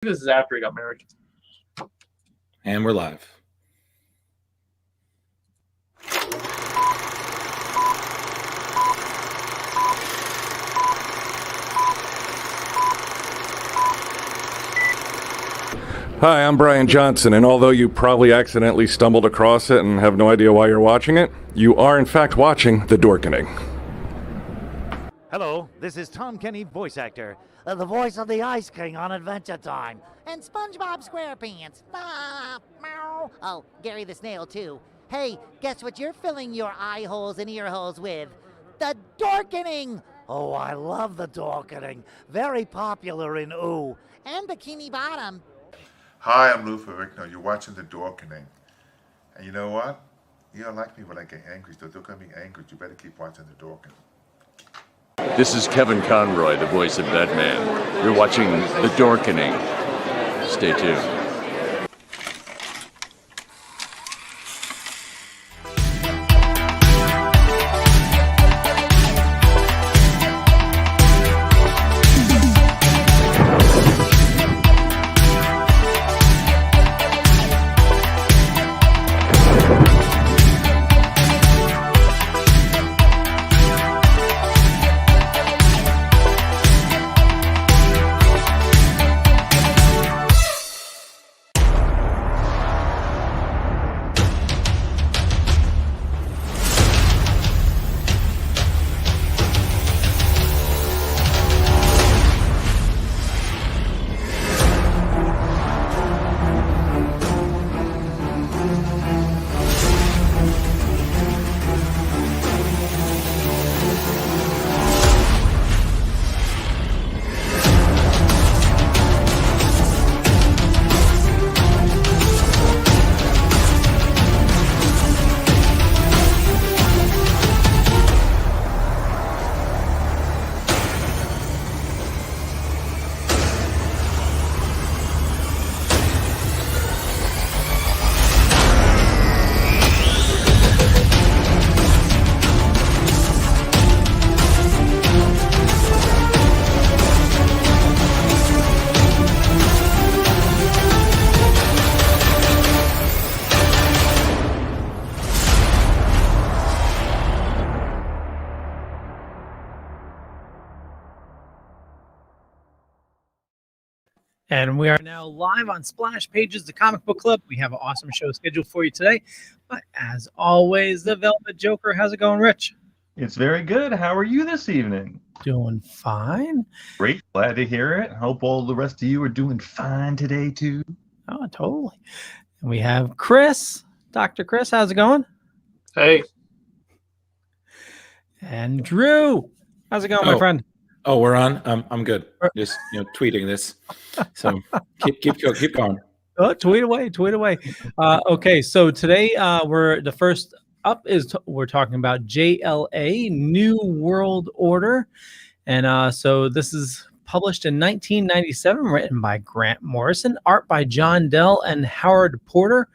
This is after he got married. And we're live. Hi, I'm Brian Johnson, and although you probably accidentally stumbled across it and have no idea why you're watching it, you are in fact watching The Dorkening. Hello, this is Tom Kenny, voice actor. The voice of the Ice King on Adventure Time. And SpongeBob SquarePants. Meow. Oh, Gary the Snail, too. Hey, guess what you're filling your eye holes and ear holes with? The Dorkening! Oh, I love the Dorkening. Very popular in Ooh. And Bikini Bottom. Hi, I'm Lou Ferrigno. You're watching The Dorkening. And you know what? You don't like me when I get angry, so don't get me angry. You better keep watching The Dorkening. This is Kevin Conroy, the voice of Batman. You're watching The Dorkening. Stay tuned. And we are now live on Splash Pages, the comic book club. We have an awesome show scheduled for you today. But as always, the Velvet Joker. How's it going, Rich? It's very good. How are you this evening? Doing fine. Great. Glad to hear it. Hope all the rest of you are doing fine today, too. Oh, totally. And we have Chris. Dr. Chris, how's it going? Hey. And Drew. How's it going, my friend? Oh, we're on. I'm good. Just tweeting this. So keep going. Oh, tweet away. Okay, so today we're talking about JLA New World Order, and so this is published in 1997, written by Grant Morrison, art by John Dell and Howard Porter.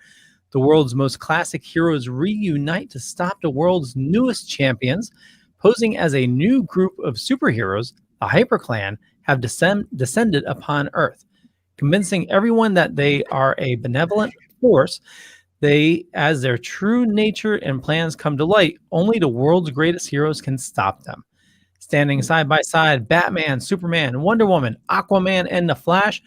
The world's most classic heroes reunite to stop the world's newest champions. Posing as a new group of superheroes, the Hyperclan have descended upon Earth. Convincing everyone that they are a benevolent force, as their true nature and plans come to light, only the world's greatest heroes can stop them. Standing side by side, Batman, Superman, Wonder Woman, Aquaman, and the Flash,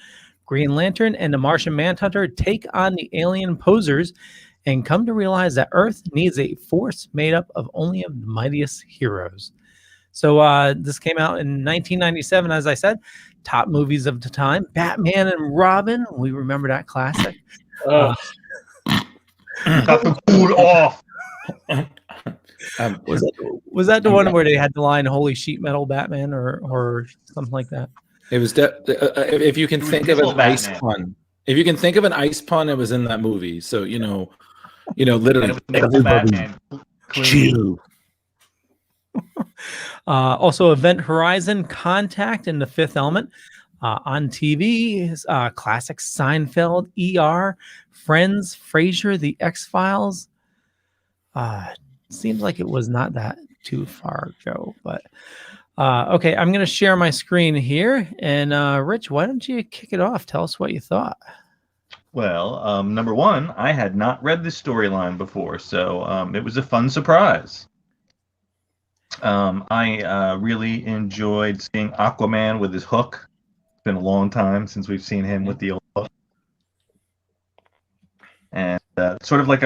Green Lantern, and the Martian Manhunter take on the alien posers and come to realize that Earth needs a force made up of only of the mightiest heroes. So this came out in 1997, as I said. Top movies of the time: Batman and Robin. We remember that classic. Got the food off. Was that the one where they had the line "Holy sheet metal, Batman" or something like that? It was if you can think of an ice pun. If you can think of an ice pun, it was in that movie. So literally everybody chew. Also, Event Horizon, Contact, and The Fifth Element. On TV, classic Seinfeld, ER, Friends, Frasier, The X-Files. Seems like it was not that too far ago, but Okay, I'm going to share my screen here. And Rich, why don't you kick it off? Tell us what you thought. Well, number one, I had not read this storyline before, so it was a fun surprise. I really enjoyed seeing Aquaman with his hook. It's been a long time since we've seen him with the old hook. And sort of like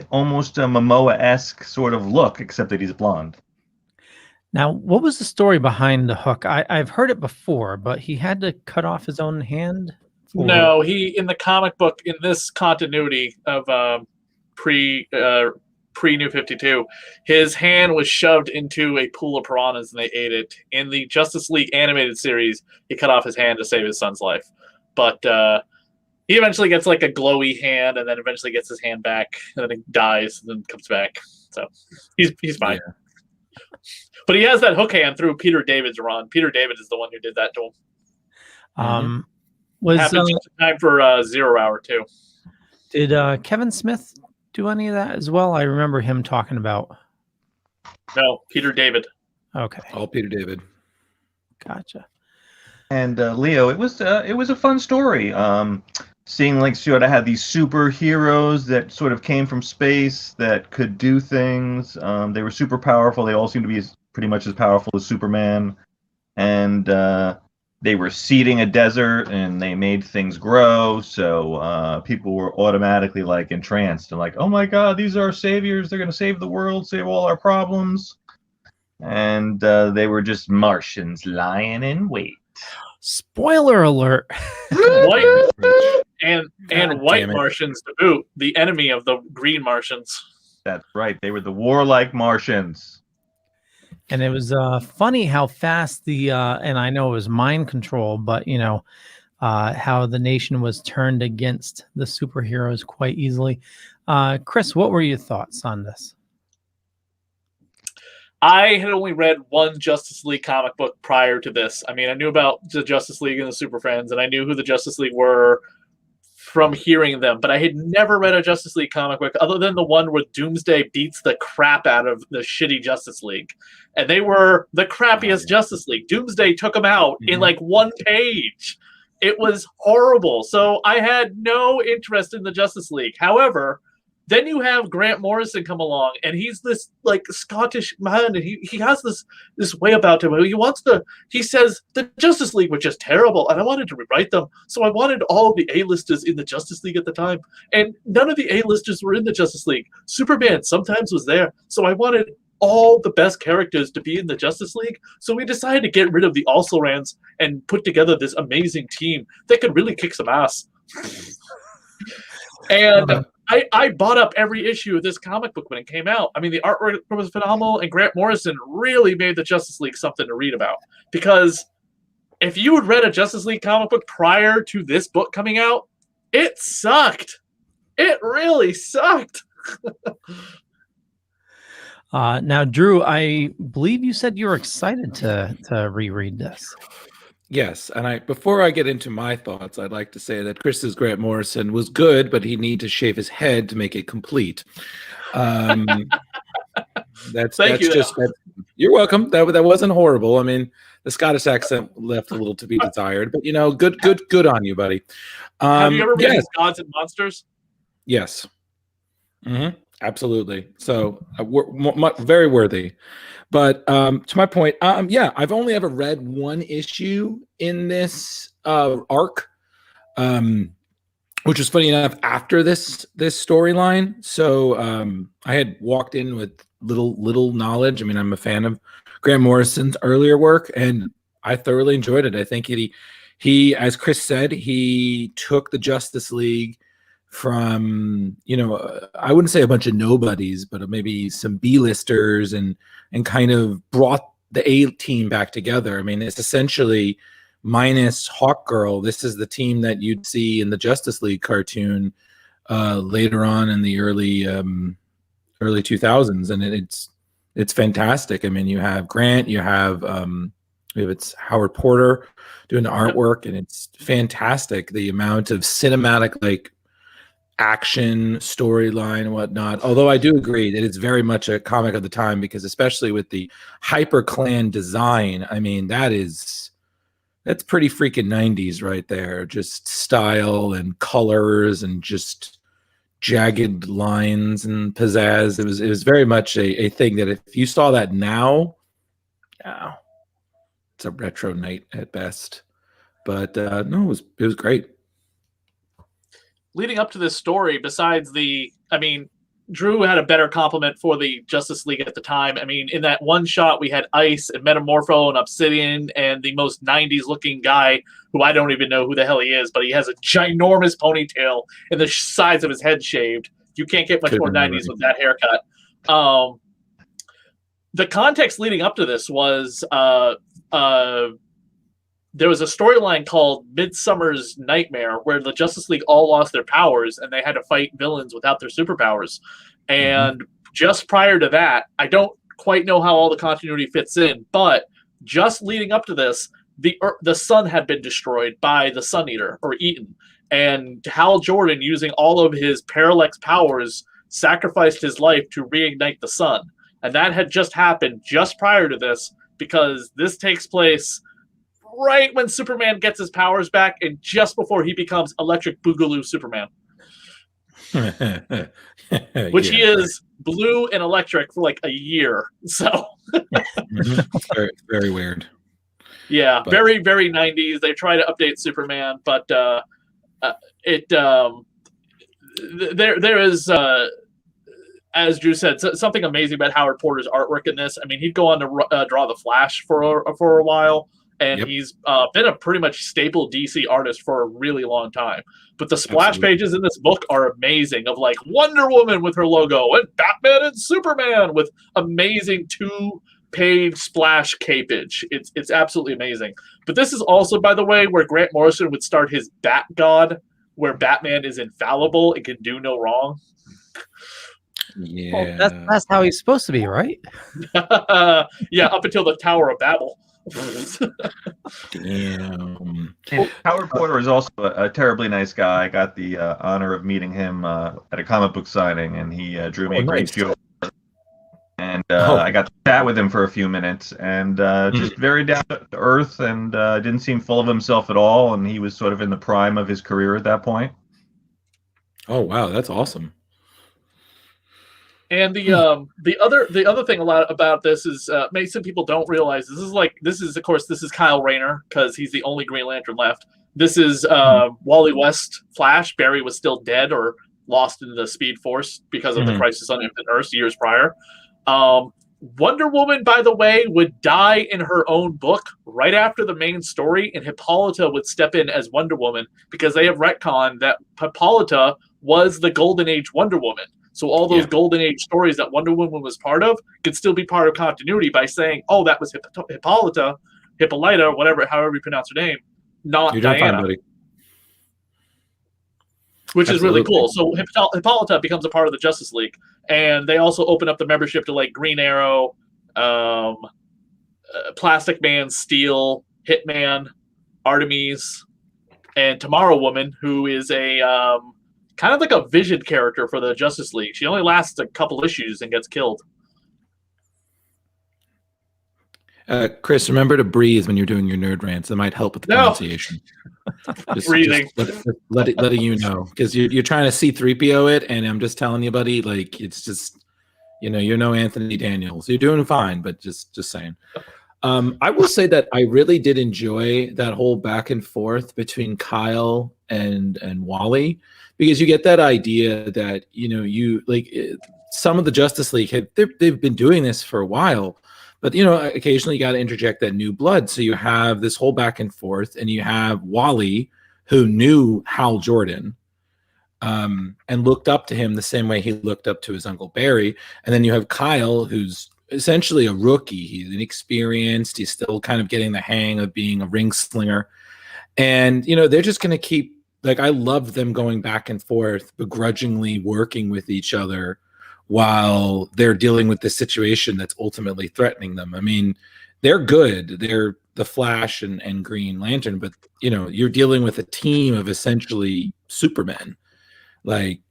almost a Momoa-esque sort of look, except that he's blonde. Now, what was the story behind the hook? I've heard it before, but he had to cut off his own hand? No, he in the comic book, in this continuity of pre New 52, his hand was shoved into a pool of piranhas and they ate it. In the Justice League animated series, he cut off his hand to save his son's life. But he eventually gets like a glowy hand and then eventually gets his hand back and then he dies and then comes back. So he's fine. Yeah. But he has that hook hand through Peter David's run. Peter David is the one who did that to him. Happened just in time for 0 Hour too. Did Kevin Smith do any of that as well? I remember him talking about. No, Peter David. Okay. All Peter David. Gotcha. And Leo, it was a fun story. Seeing like sort of had these superheroes that sort of came from space that could do things. They were super powerful. They all seemed to be pretty much as powerful as Superman. And they were seeding a desert and they made things grow. So people were automatically like entranced and like, oh my God, these are our saviors. They're going to save the world, save all our problems. And they were just Martians lying in wait. Spoiler alert. White and white Martians to boot, the enemy of the green Martians. That's right. They were the warlike Martians. And it was funny how fast and I know it was mind control, but how the nation was turned against the superheroes quite easily. Chris, what were your thoughts on this? I had only read one Justice League comic book prior to this. I mean, I knew about the Justice League and the Super Friends, and I knew who the Justice League were from hearing them, but I had never read a Justice League comic book other than the one where Doomsday beats the crap out of the shitty Justice League. And they were the crappiest Justice League. Doomsday took them out in like one page. It was horrible. So I had no interest in the Justice League. However, then you have Grant Morrison come along, and he's this like Scottish man, and he has this way about him. He says the Justice League was just terrible, and I wanted to rewrite them. So I wanted all the A-listers in the Justice League at the time, and none of the A-listers were in the Justice League. Superman sometimes was there, so I wanted all the best characters to be in the Justice League. So we decided to get rid of the also-rans and put together this amazing team that could really kick some ass. And I bought up every issue of this comic book when it came out. I mean, the artwork was phenomenal, and Grant Morrison really made the Justice League something to read about. Because if you had read a Justice League comic book prior to this book coming out, it sucked. It really sucked. Now, Drew, I believe you said you were excited to reread this. Yes, and before I get into my thoughts, I'd like to say that Chris's Grant Morrison was good, but he needed to shave his head to make it complete. You're welcome. That wasn't horrible. I mean, the Scottish accent left a little to be desired, but good on you, buddy. Have you ever read Gods and Monsters? Yes. Absolutely. So very worthy. But to my point, I've only ever read one issue in this arc, which was funny enough after this storyline. So I had walked in with little knowledge. I mean, I'm a fan of Grant Morrison's earlier work, and I thoroughly enjoyed it. I think he, as Chris said, he took the Justice League from I wouldn't say a bunch of nobodies, but maybe some B-listers and kind of brought the A team back together. I mean, it's essentially minus Hawkgirl. This is the team that you'd see in the Justice League cartoon later on in the early 2000s, and it's fantastic. I mean, you have Grant, you have it's Howard Porter doing the artwork, and it's fantastic. The amount of cinematic action storyline and whatnot. Although I do agree that it's very much a comic of the time, because especially with the Hyperclan design, I mean, that's pretty freaking 90s right there. Just style and colors and just jagged lines and pizzazz. It was very much a thing that if you saw that now, oh, it's a retro night at best. But no, it was great. Leading up to this story, besides Drew had a better compliment for the Justice League at the time. I mean, in that one shot, we had Ice and Metamorpho and Obsidian and the most 90s looking guy who I don't even know who the hell he is, but he has a ginormous ponytail and the size of his head shaved. You can't get much more 90s with that haircut. The context leading up to this was there was a storyline called Midsummer's Nightmare where the Justice League all lost their powers and they had to fight villains without their superpowers. And just prior to that, I don't quite know how all the continuity fits in, but just leading up to this, the sun had been destroyed by the Sun Eater, or Eaten. And Hal Jordan, using all of his parallax powers, sacrificed his life to reignite the sun. And that had just happened just prior to this, because this takes place right when Superman gets his powers back and just before he becomes Electric Boogaloo Superman. Which he is blue and electric for like a year. So very, very weird. Yeah, but very, very 90s. They try to update Superman, but there is as Drew said, something amazing about Howard Porter's artwork in this. I mean, he'd go on to draw The Flash for a while. And he's been a pretty much staple DC artist for a really long time. But the splash pages in this book are amazing, of like Wonder Woman with her logo and Batman and Superman with amazing 2-page splash capage. It's absolutely amazing. But this is also, by the way, where Grant Morrison would start his Bat God, where Batman is infallible and can do no wrong. Yeah, well, that's how he's supposed to be, right? Yeah, up until the Tower of Babel. Damn. And Howard Porter is also a terribly nice guy. I got the honor of meeting him at a comic book signing, and he drew me a great joke. And I got to chat with him for a few minutes, and just very down to earth, and didn't seem full of himself at all. And he was sort of in the prime of his career at that point. Oh wow, that's awesome. And the other thing a lot about this is maybe some people don't realize this is Kyle Rayner, because he's the only Green Lantern left. This is Wally West Flash. Barry was still dead or lost in the Speed Force because of the Crisis on Infinite Earths years prior. Wonder Woman, by the way, would die in her own book right after the main story, and Hippolyta would step in as Wonder Woman because they have retconned that Hippolyta was the Golden Age Wonder Woman. So all those Golden Age stories that Wonder Woman was part of could still be part of continuity by saying, "Oh, that was Hippolyta, however you pronounce her name, not Diana." Fine, buddy. Which is really cool. So Hippolyta becomes a part of the Justice League, and they also open up the membership to like Green Arrow, Plastic Man, Steel, Hitman, Artemis, and Tomorrow Woman, who is a kind of like a Vision character for the Justice League. She only lasts a couple issues and gets killed. Chris, remember to breathe when you're doing your nerd rants. That might help with the pronunciation. Breathing. Just letting you know, because you're trying to C-3PO it, and I'm just telling you, buddy, like it's just, you're no Anthony Daniels. You're doing fine, but just saying. I will say that I really did enjoy that whole back and forth between Kyle and Wally, because you get that idea that you like some of the Justice League they've been doing this for a while, but occasionally you got to interject that new blood. So you have this whole back and forth, and you have Wally, who knew Hal Jordan and looked up to him the same way he looked up to his Uncle Barry, and then you have Kyle, who's essentially a rookie. He's inexperienced. He's still kind of getting the hang of being a ring slinger. And, they're just going to keep, like, I love them going back and forth, begrudgingly working with each other while they're dealing with the situation that's ultimately threatening them. I mean, they're good. They're the Flash and Green Lantern, but, you're dealing with a team of essentially Supermen. Like,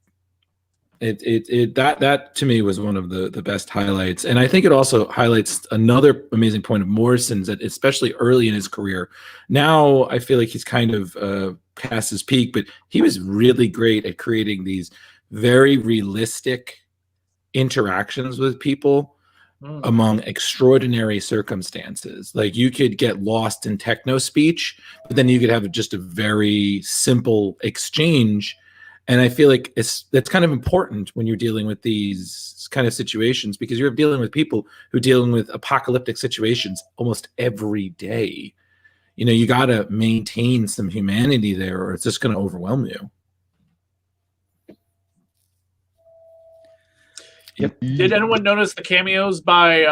That to me was one of the best highlights, and I think it also highlights another amazing point of Morrison's, that especially early in his career. Now I feel like he's kind of past his peak, but he was really great at creating these very realistic interactions with people among extraordinary circumstances. Like, you could get lost in techno speech, but then you could have just a very simple exchange. And I feel like that's kind of important when you're dealing with these kind of situations, because you're dealing with people who are dealing with apocalyptic situations almost every day. You know, you got to maintain some humanity there, or it's just going to overwhelm you. Yep. Did anyone notice the cameos by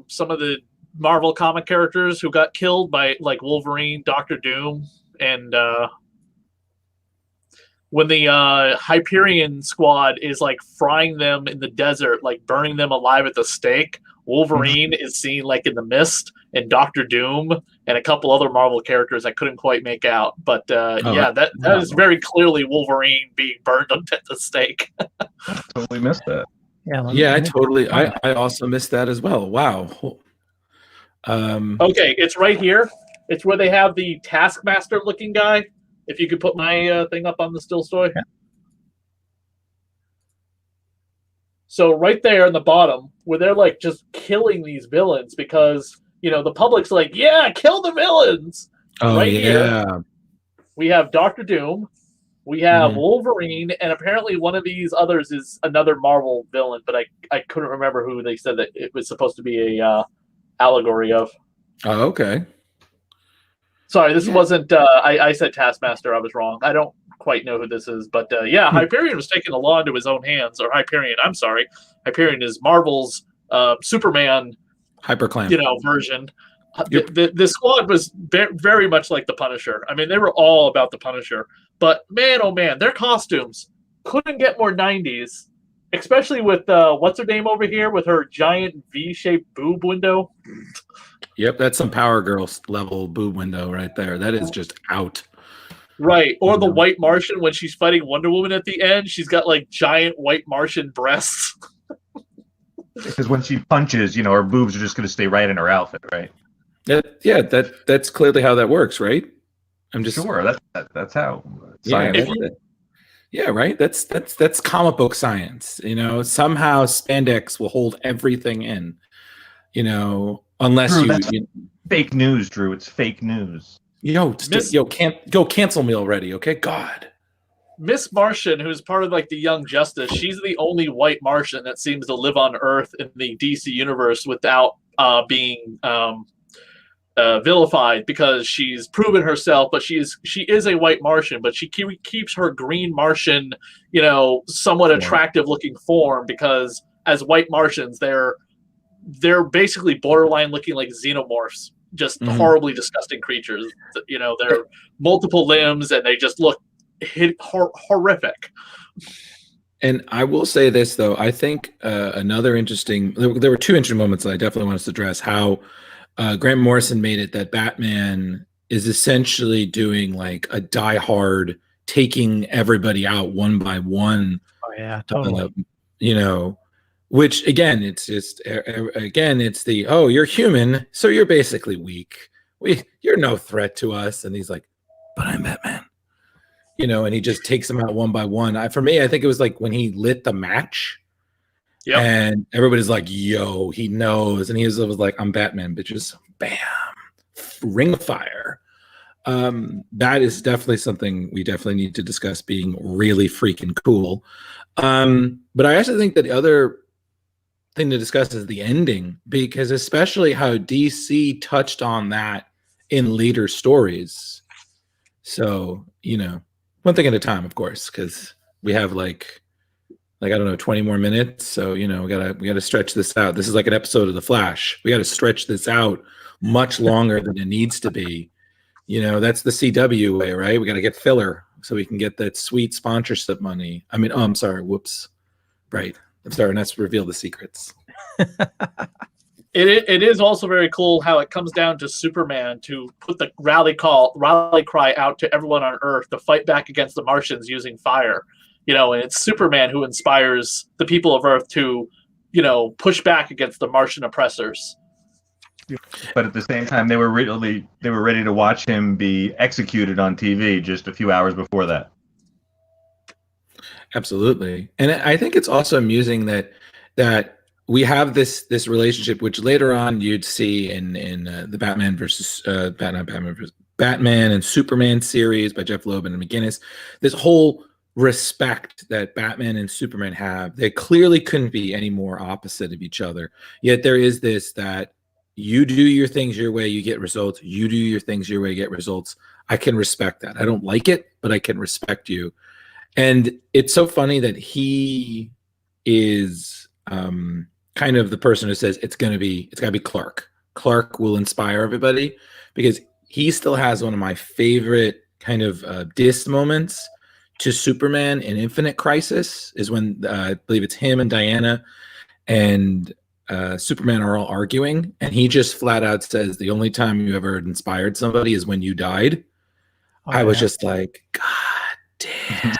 some of the Marvel comic characters who got killed by, like, Wolverine, Doctor Doom, and when the Hyperion squad is like frying them in the desert, like burning them alive at the stake, Wolverine is seen like in the mist, and Doctor Doom and a couple other Marvel characters I couldn't quite make out. But that is very clearly Wolverine being burned at the stake. Totally missed that. I also missed that as well. Wow. Okay, it's right here. It's where they have the Taskmaster looking guy. If you could put my thing up on the still story. Yeah. So right there in the bottom, where they're like just killing these villains, because, you know, the public's like, yeah, kill the villains. Oh, right yeah. Here, we have Doctor Doom. We have Wolverine, and apparently one of these others is another Marvel villain, but I couldn't remember who they said that it was supposed to be a allegory of. Oh, okay. Sorry, this wasn't. I said Taskmaster. I was wrong. I don't quite know who this is, but Hyperion was taking the law into his own hands. Or Hyperion. I'm sorry. Hyperion is Marvel's Superman, Hyperclan, version. The squad was very much like the Punisher. I mean, they were all about the Punisher. But man, oh man, their costumes couldn't get more 90s. Especially with what's her name over here with her giant V-shaped boob window. Yep, that's some Power Girls level boob window right there. That is just out. Right, or the White Martian when she's fighting Wonder Woman at the end. She's got like giant White Martian breasts. Because when she punches, her boobs are just going to stay right in her outfit, right? That's clearly how that works, right? I'm just sure that's how. Yeah, right. That's comic book science. Somehow spandex will hold everything in. Unless Drew, fake news, Drew. It's fake news. Can't go cancel me already, okay? God. Miss Martian, who's part of like the Young Justice, she's the only white Martian that seems to live on Earth in the DC universe without being vilified, because she's proven herself. But she is a white Martian, but she keeps her green Martian, somewhat attractive looking form, because as white Martians, they're basically borderline looking like xenomorphs. Just horribly disgusting creatures. They're multiple limbs, and they just look horrific. And I will say this, though. I think another interesting... There were two interesting moments that I definitely want us to address. How Grant Morrison made it that Batman is essentially doing like a Die Hard, taking everybody out one by one. Oh, yeah, totally. Which again, it's the, oh, you're human, so you're basically weak. You're no threat to us. And he's like, but I'm Batman. And he just takes them out one by one. For me, I think it was like when he lit the match. Yep. And everybody's like, yo, he knows. And he was like, I'm Batman, bitches. Bam. Ring of fire. That is definitely something we definitely need to discuss, being really freaking cool. But I actually think that the other thing to discuss is the ending, because especially how DC touched on that in later stories. So, one thing at a time, of course, because we have like I don't know, 20 more minutes. So, we gotta stretch this out. This is like an episode of The Flash. We gotta stretch this out much longer than it needs to be. That's the CW way, right? We gotta get filler so we can get that sweet sponsorship money. I mean, I'm sorry, whoops. Right. I'm sorry, not to reveal the secrets. It is also very cool how it comes down to Superman to put the rally cry out to everyone on Earth to fight back against the Martians using fire. you know, and it's Superman who inspires the people of Earth to, you know, push back against the Martian oppressors. But at the same time, they were ready to watch him be executed on TV just a few hours before that. Absolutely. And I think it's also amusing that we have this relationship, which later on you'd see in the Batman versus Batman and Superman series by Jeff Loeb and McGinnis. This whole respect that Batman and Superman have, they clearly couldn't be any more opposite of each other. Yet there is this that you do your things your way, you get results. You do your things your way, you get results. I can respect that. I don't like it, but I can respect you. And it's so funny that he is kind of the person who says it's gotta be Clark. Clark will inspire everybody, because he still has one of my favorite kind of diss moments to Superman in Infinite Crisis is when I believe it's him and Diana and Superman are all arguing, and he just flat out says the only time you ever inspired somebody is when you died. I was just like, God damn.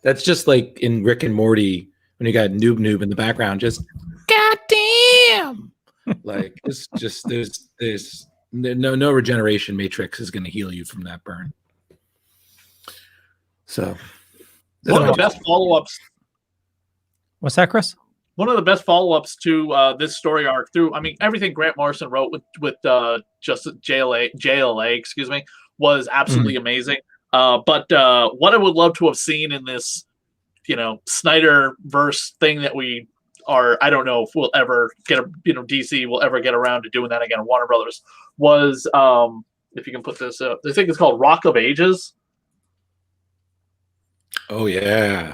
That's just like in Rick and Morty when you got Noob in the background, just God damn. Like it's just there's no regeneration matrix is going to heal you from that burn. So one of the best follow-ups. What's that, Chris? One of the best follow-ups to this story arc through, I mean, everything Grant Morrison wrote with just JLA, excuse me, was absolutely amazing. But what I would love to have seen in this, you know, Snyder-verse thing that we are, I don't know if we'll ever get DC will ever get around to doing that again, Warner Brothers, was, if you can put this up, I think it's called Rock of Ages. Oh, yeah.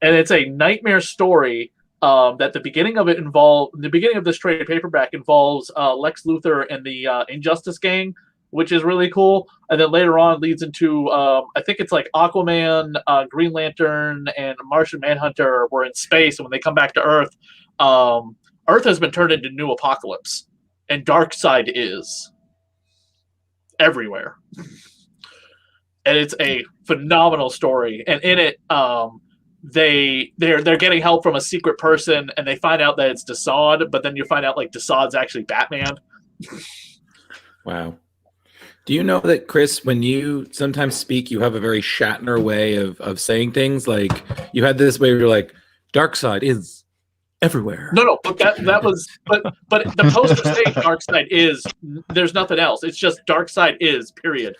And it's a nightmare story that the beginning of this trade paperback involves Lex Luthor and the Injustice Gang, which is really cool. And then later on leads into, I think it's like Aquaman, Green Lantern, and Martian Manhunter were in space. And when they come back to Earth, Earth has been turned into New Apocalypse. And Darkseid is everywhere. And it's a phenomenal story. And in it, they're getting help from a secret person, and they find out that it's Desaad, but then you find out like Desaad's actually Batman. Wow. Do you know that, Chris, when you sometimes speak, you have a very Shatner way of saying things? Like you had this way where you're like, Darkseid is everywhere. No, but that was but the poster saying Darkseid is, there's nothing else. It's just Darkseid is, period.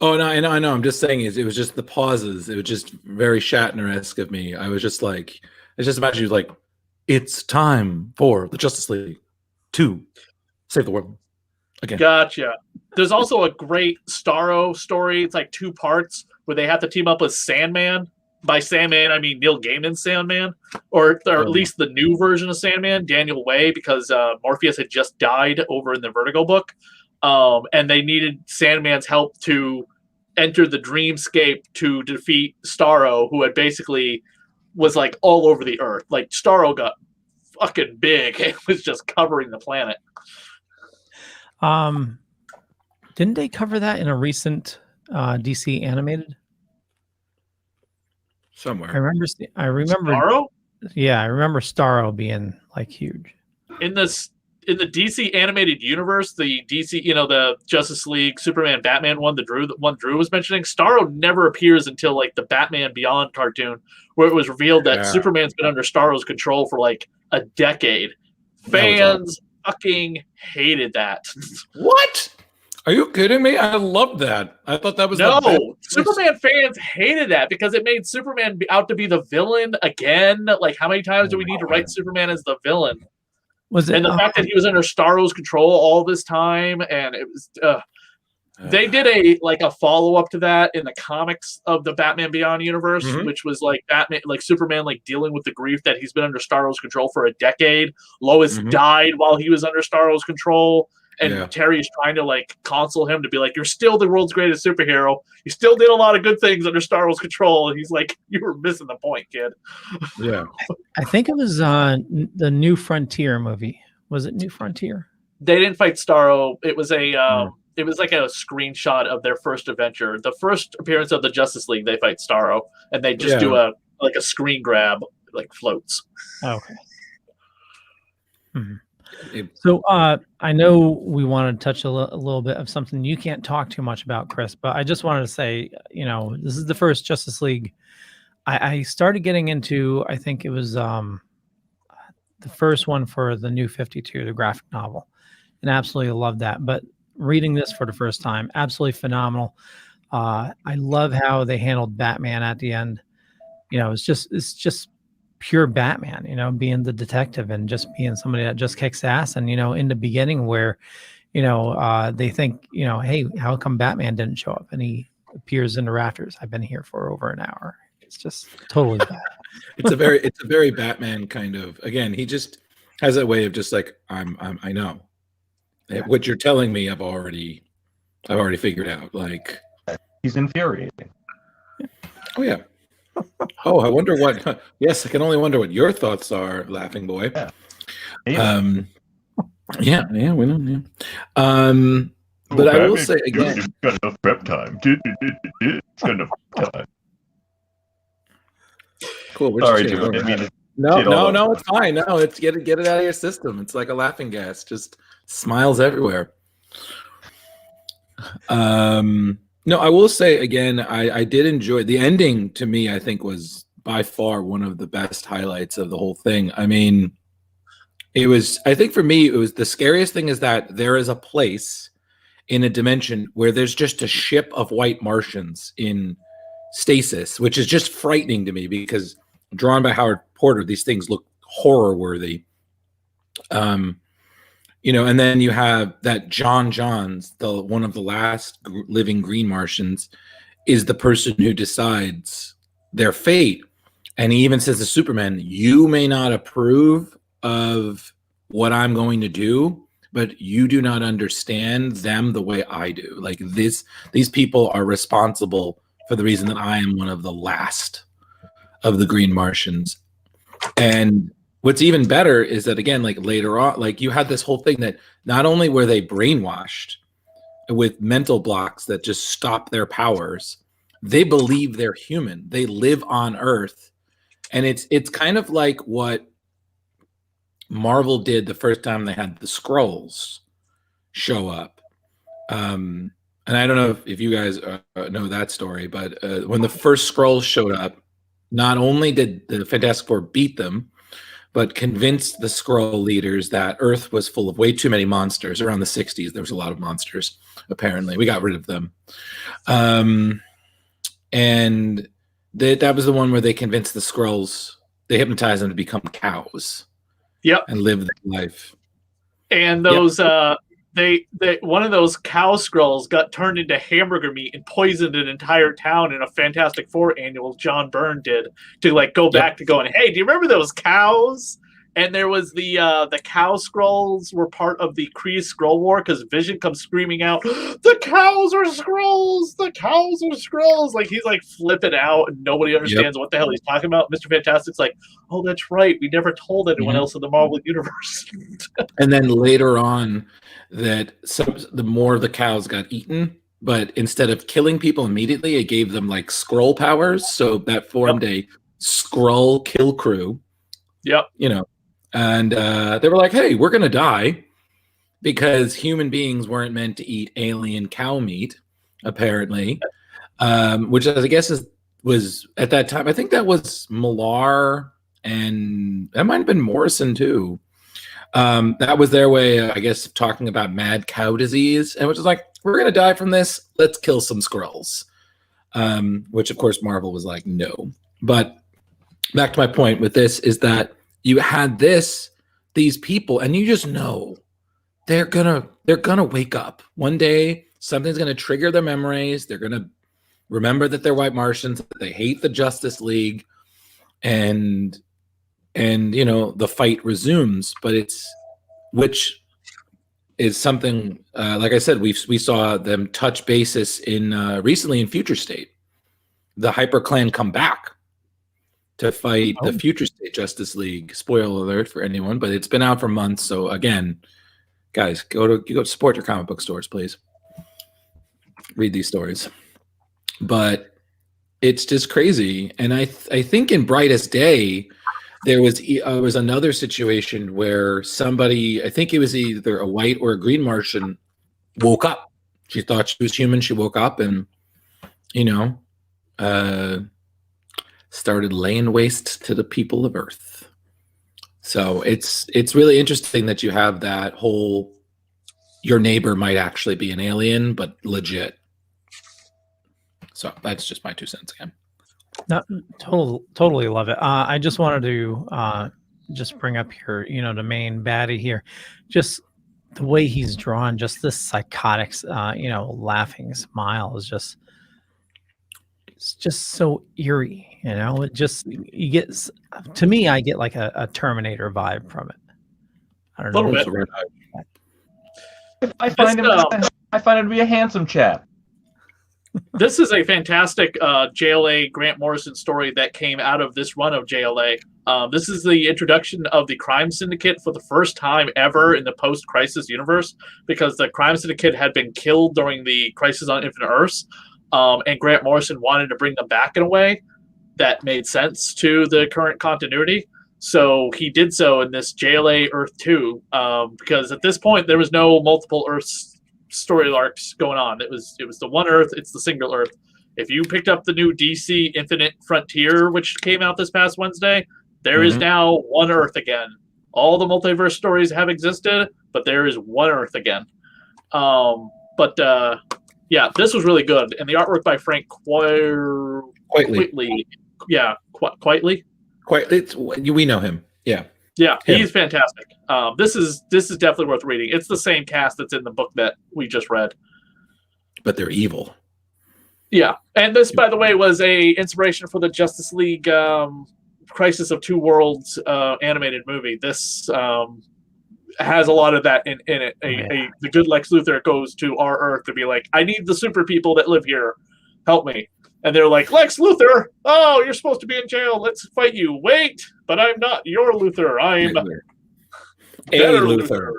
Oh, no, I know. I'm just saying it was just the pauses. It was just very Shatner-esque of me. I was just like, I just imagine you like, it's time for the Justice League to save the world again. Gotcha. There's also a great Starro story. It's like 2 parts where they have to team up with Sandman. By Sandman, I mean Neil Gaiman's Sandman, or at least the new version of Sandman, Daniel Way, because Morpheus had just died over in the Vertigo book. And they needed Sandman's help to enter the dreamscape to defeat Starro, who had basically was like all over the Earth. Like Starro got fucking big. It was just covering the planet. Didn't they cover that in a recent DC animated? Somewhere. I remember. Starro? Yeah, I remember Starro being like huge. In the DC animated universe, the DC, the Justice League, Superman, Batman one, the one Drew was mentioning, Starro never appears until like the Batman Beyond cartoon, where it was revealed that Superman's been under Starro's control for like a decade. Fans fucking hated that. What? Are you kidding me? I loved that. I thought that was Superman fans hated that because it made Superman out to be the villain again. Like, how many times do we need to write Superman as the villain? And the fact that he was under Starro's control all this time, and it was they did a follow-up to that in the comics of the Batman Beyond universe, which was like Batman, like Superman, like dealing with the grief that he's been under Starro's control for a decade. Lois died while he was under Starro's control, and Terry's trying to like console him to be like, "You're still the world's greatest superhero. You still did a lot of good things under Starro's control." And he's like, "You were missing the point, kid." Yeah, I think it was the New Frontier movie. Was it New Frontier? They didn't fight Starro. It was a it was like a screenshot of their first adventure. The first appearance of the Justice League, they fight Starro, and they just do a screen grab, like floats. Okay. So I know we want to touch a little bit of something you can't talk too much about, Chris, but I just wanted to say, this is the first Justice League I started getting into. I think it was the first one for the New 52, the graphic novel, and absolutely loved that. But reading this for the first time, absolutely phenomenal. I love how they handled Batman at the end. It's just pure Batman, being the detective and just being somebody that just kicks ass. And, in the beginning where, they think, hey, how come Batman didn't show up? And he appears in the rafters. I've been here for over an hour. It's just totally bad. It's a very Batman kind of, again, he just has that way of just like, I know what you're telling me. I've already figured out. Like, he's infuriating. Oh yeah. Oh, I wonder what. Yes, I can only wonder what your thoughts are, Laughing Boy. Yeah. Yeah, we know. Yeah. But I will say again, it's got enough prep time. It's got enough time. Cool. Sorry, dude. I mean, no, it's fine. No, it's get it out of your system. It's like a laughing gas, just smiles everywhere. No, I will say again, I did enjoy the ending. To me, I think was by far one of the best highlights of the whole thing. I mean, I think for me, it was the scariest thing is that there is a place in a dimension where there's just a ship of white Martians in stasis, which is just frightening to me because drawn by Howard Porter, these things look horror worthy. And then you have that Johns, one of the last living green Martians, is the person who decides their fate. And he even says to Superman, you may not approve of what I'm going to do, but you do not understand them the way I do. Like these people are responsible for the reason that I am one of the last of the green Martians. And what's even better is that, again, like later on, like you had this whole thing that not only were they brainwashed with mental blocks that just stop their powers, they believe they're human. They live on Earth. And it's kind of like what Marvel did the first time they had the Skrulls show up. And I don't know if you guys know that story, but when the first Skrulls showed up, not only did the Fantastic Four beat them, but convinced the Skrull leaders that Earth was full of way too many monsters. Around the 60s, there was a lot of monsters, apparently. We got rid of them. And that was the one where they convinced the Skrulls, they hypnotized them to become cows. Yep. And live their life. And those, they one of those cow Skrulls got turned into hamburger meat and poisoned an entire town in a Fantastic Four annual John Byrne did to like go back to going, hey, do you remember those cows? And there was the cow Skrulls were part of the Kree Skrull War because Vision comes screaming out, the cows are Skrulls! The cows are Skrulls! Like he's like flipping out and nobody understands what the hell he's talking about. Mr. Fantastic's like, oh, that's right. We never told anyone else in the Marvel Universe. And then later on that the more of the cows got eaten, but instead of killing people immediately, it gave them like Skrull powers. So that formed a Skrull kill crew. Yep. And they were like, hey, we're going to die because human beings weren't meant to eat alien cow meat, apparently, which I guess was at that time. I think that was Millar and that might have been Morrison, too. That was their way, I guess, of talking about mad cow disease. And which is like, we're going to die from this. Let's kill some Skrulls, which, of course, Marvel was like, no. But back to my point with this is that you had these people, and you just know they're gonna wake up one day. Something's gonna trigger their memories. They're gonna remember that they're white Martians. That they hate the Justice League, and the fight resumes. But which is something like I said, we saw them touch basis in recently in Future State. The Hyperclan come back to fight the Future State Justice League. Spoiler alert for anyone, but it's been out for months. So again, guys, go support your comic book stores, please. read these stories. But it's just crazy. And I think in Brightest Day, there was another situation where somebody, I think it was either a white or a green Martian, woke up. She thought she was human. She woke up and, started laying waste to the people of Earth. So it's really interesting that you have that whole, your neighbor might actually be an alien, but legit. So that's just my 2 cents again. No, totally love it. I just wanted to just bring up here, the main baddie here, just the way he's drawn, just this psychotic, laughing smile is just, it's just so eerie. It just, you get, to me, I get like a Terminator vibe from it. I don't know. A little bit. I find him to be a handsome chap. This is a fantastic JLA Grant Morrison story that came out of this run of JLA. This is the introduction of the crime syndicate for the first time ever in the post-Crisis universe, because the crime syndicate had been killed during the Crisis on Infinite Earths, and Grant Morrison wanted to bring them back in a way that made sense to the current continuity. So he did so in this JLA Earth 2, because at this point there was no multiple Earths story arcs going on. It was the one Earth. It's the single Earth. If you picked up the new DC Infinite Frontier, which came out this past Wednesday, there is now one Earth again. All the multiverse stories have existed, but there is one Earth again. Yeah, this was really good, and the artwork by Frank Quitely. Yeah, Quitely. We know him. Yeah. Yeah, he's fantastic. This is definitely worth reading. It's the same cast that's in the book that we just read. But they're evil. Yeah, and this, by the way, was a inspiration for the Justice League Crisis of Two Worlds animated movie. This has a lot of that in it. The good Lex Luthor goes to our Earth to be like, I need the super people that live here. Help me. And they're like, Lex Luthor, oh, you're supposed to be in jail. Let's fight you. Wait, but I'm not your Luthor. I'm better Luthor.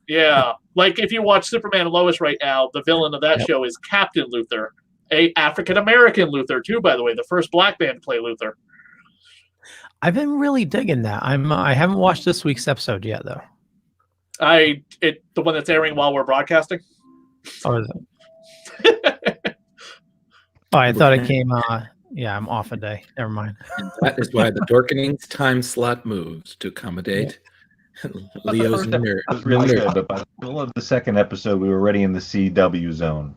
Yeah. Like if you watch Superman and Lois right now, the villain of that show is Captain Luthor, a African-American Luthor too, by the way, the first black man to play Luthor. I've been really digging that. I haven't watched this week's episode yet, though. The one that's airing while we're broadcasting? Oh, I thought it came. I'm off a day. Never mind. That is why the Dorkening's time slot moves to accommodate Leo's nerd. It was really good, but by the middle of the second episode, we were already in the CW zone.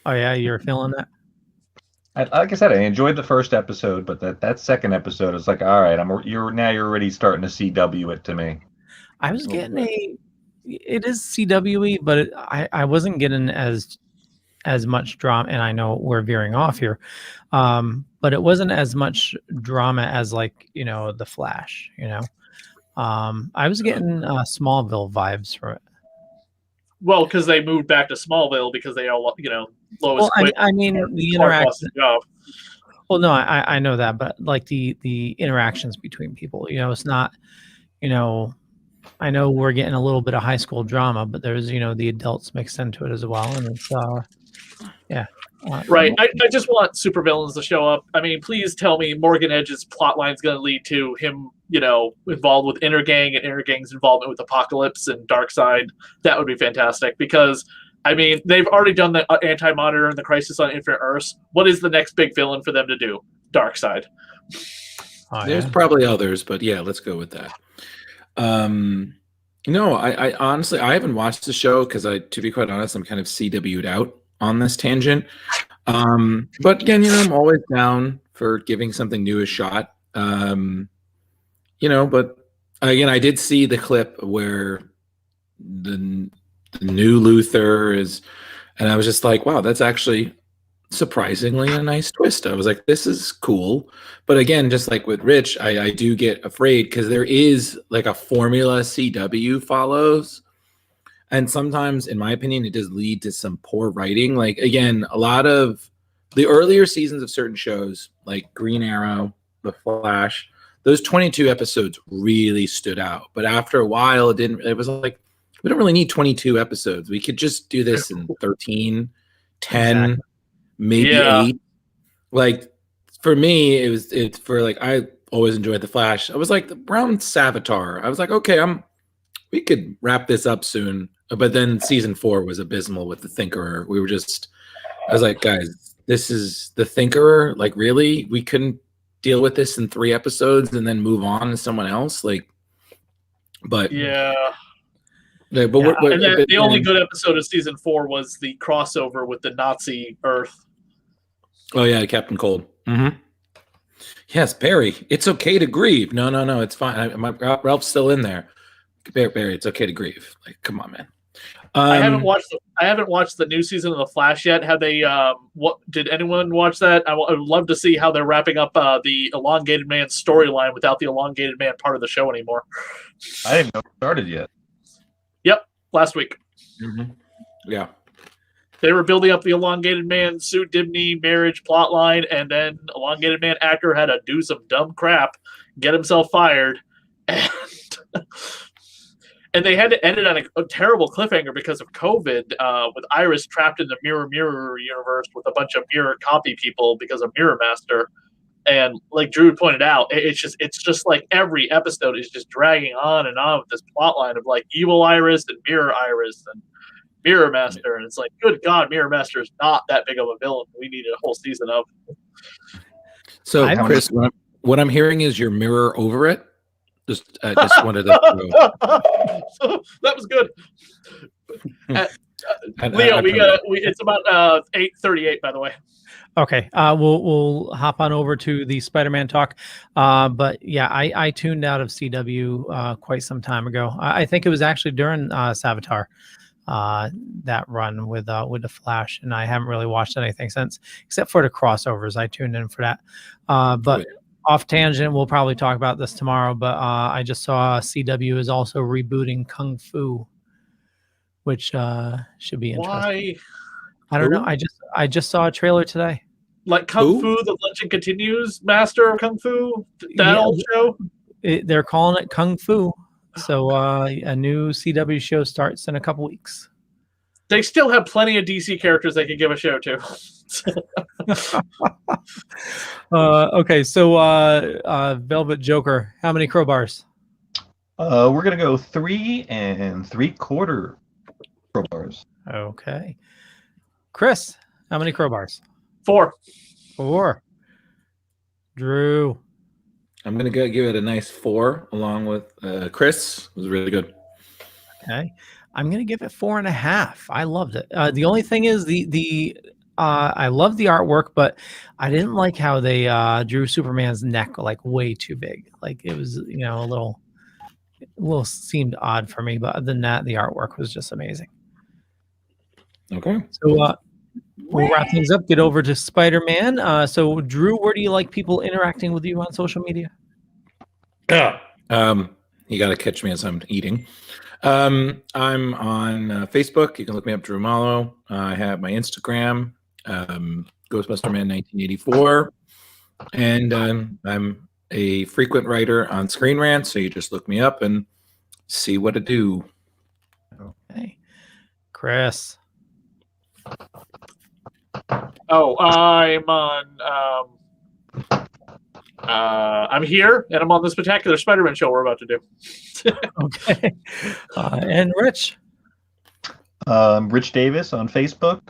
Oh yeah, you're feeling that? Like I said, I enjoyed the first episode, but that second episode is like, all right, you're already starting to CW it to me. I was getting it is CW-y, but I wasn't getting as much drama, and I know we're veering off here, but it wasn't as much drama as like the Flash. I was getting Smallville vibes from it. Well, because they moved back to Smallville because they all Lois. Well, I mean the interaction. Well, no, I know that, but like the interactions between people, it's not, I know we're getting a little bit of high school drama, but there's the adults mixed into it as well, and it's yeah. Right. I just want supervillains to show up. I mean, please tell me Morgan Edge's plotline is going to lead to him, involved with Intergang and Intergang's involvement with Apocalypse and Darkseid. That would be fantastic because, I mean, they've already done the Anti-Monitor and the Crisis on Infinite Earths. What is the next big villain for them to do? Darkseid. There's probably others, but yeah, let's go with that. I honestly, I haven't watched the show because to be quite honest, I'm kind of CW'd out on this tangent. But again, I'm always down for giving something new a shot. But again, I did see the clip where the new Luthor is, and I was just like, wow, that's actually surprisingly a nice twist. I was like, this is cool. But again, just like with Rich, I do get afraid because there is like a formula CW follows. And sometimes, in my opinion, it does lead to some poor writing. Like, again, a lot of the earlier seasons of certain shows, like Green Arrow, The Flash, those 22 episodes really stood out. But after a while, it was like, we don't really need 22 episodes. We could just do this in 13, 10, Exactly. maybe Yeah. 8. Like for me, it's for like I always enjoyed the Flash. I was like around Savitar. I was like, okay, we could wrap this up soon. But then season 4 was abysmal with the Thinkerer. I was like, guys, this is the Thinkerer. Like, really? We couldn't deal with this in 3 episodes and then move on to someone else? Like, but Yeah. yeah, but Yeah, And then the only good episode of season 4 was the crossover with the Nazi Earth. Oh yeah, Captain Cold. Mm-hmm. Yes, Barry. It's okay to grieve. No, it's fine. Ralph's still in there. Barry, it's okay to grieve. Like, come on, man. I haven't watched the new season of The Flash yet. Have they? What did anyone watch that? I would love to see how they're wrapping up the Elongated Man storyline without the Elongated Man part of the show anymore. I didn't know it started yet. Yep, last week. Mm-hmm. Yeah. They were building up the Elongated Man Sue Dibney marriage plotline, and then Elongated Man actor had to do some dumb crap, get himself fired, and they had to end it on a terrible cliffhanger because of COVID, with Iris trapped in the Mirror universe with a bunch of Mirror copy people because of Mirror Master. And like Drew pointed out, it's just like every episode is just dragging on and on with this plotline of like evil Iris and Mirror Iris and Mirror Master, and it's like, good God, Mirror Master is not that big of a villain. We need a whole season of. So, Chris, what I'm hearing is your mirror over it. Just wanted to. That was good. Leo, it's about 8:38, by the way. Okay, we'll hop on over to the Spider-Man talk. But yeah, I tuned out of CW quite some time ago. I think it was actually during Savitar. That run with the Flash, and I haven't really watched anything since, except for the crossovers. I tuned in for that. But off tangent, we'll probably talk about this tomorrow. But I just saw CW is also rebooting Kung Fu, which should be interesting. Why? I don't know. I just saw a trailer today. Like Kung Fu, The Legend Continues, Master of Kung Fu, that old show. They're calling it Kung Fu. So a new CW show starts in a couple weeks. They still have plenty of DC characters they could give a show to. Okay, so Velvet Joker, how many crowbars? We're gonna go 3 3/4 crowbars. Okay. Chris, how many crowbars? 4. Drew. I'm gonna give it a nice 4, along with Chris. It was really good. Okay, I'm gonna give it 4.5. I loved it. The only thing is I love the artwork, but I didn't like how they drew Superman's neck like way too big. Like it was, a little seemed odd for me. But other than that, the artwork was just amazing. Okay. So we'll wrap things up. Get over to Spider-Man. So Drew, where do you like people interacting with you on social media? You got to catch me as I'm eating. I'm on Facebook. You can look me up, Drew Malo. I have my Instagram, Ghostbusterman1984, and I'm a frequent writer on Screen Rant. So you just look me up and see what to do. Okay, Chris. Oh, I'm on. I'm here, and I'm on the Spectacular Spider-Man show we're about to do. Okay, and Rich. Rich Davis on Facebook,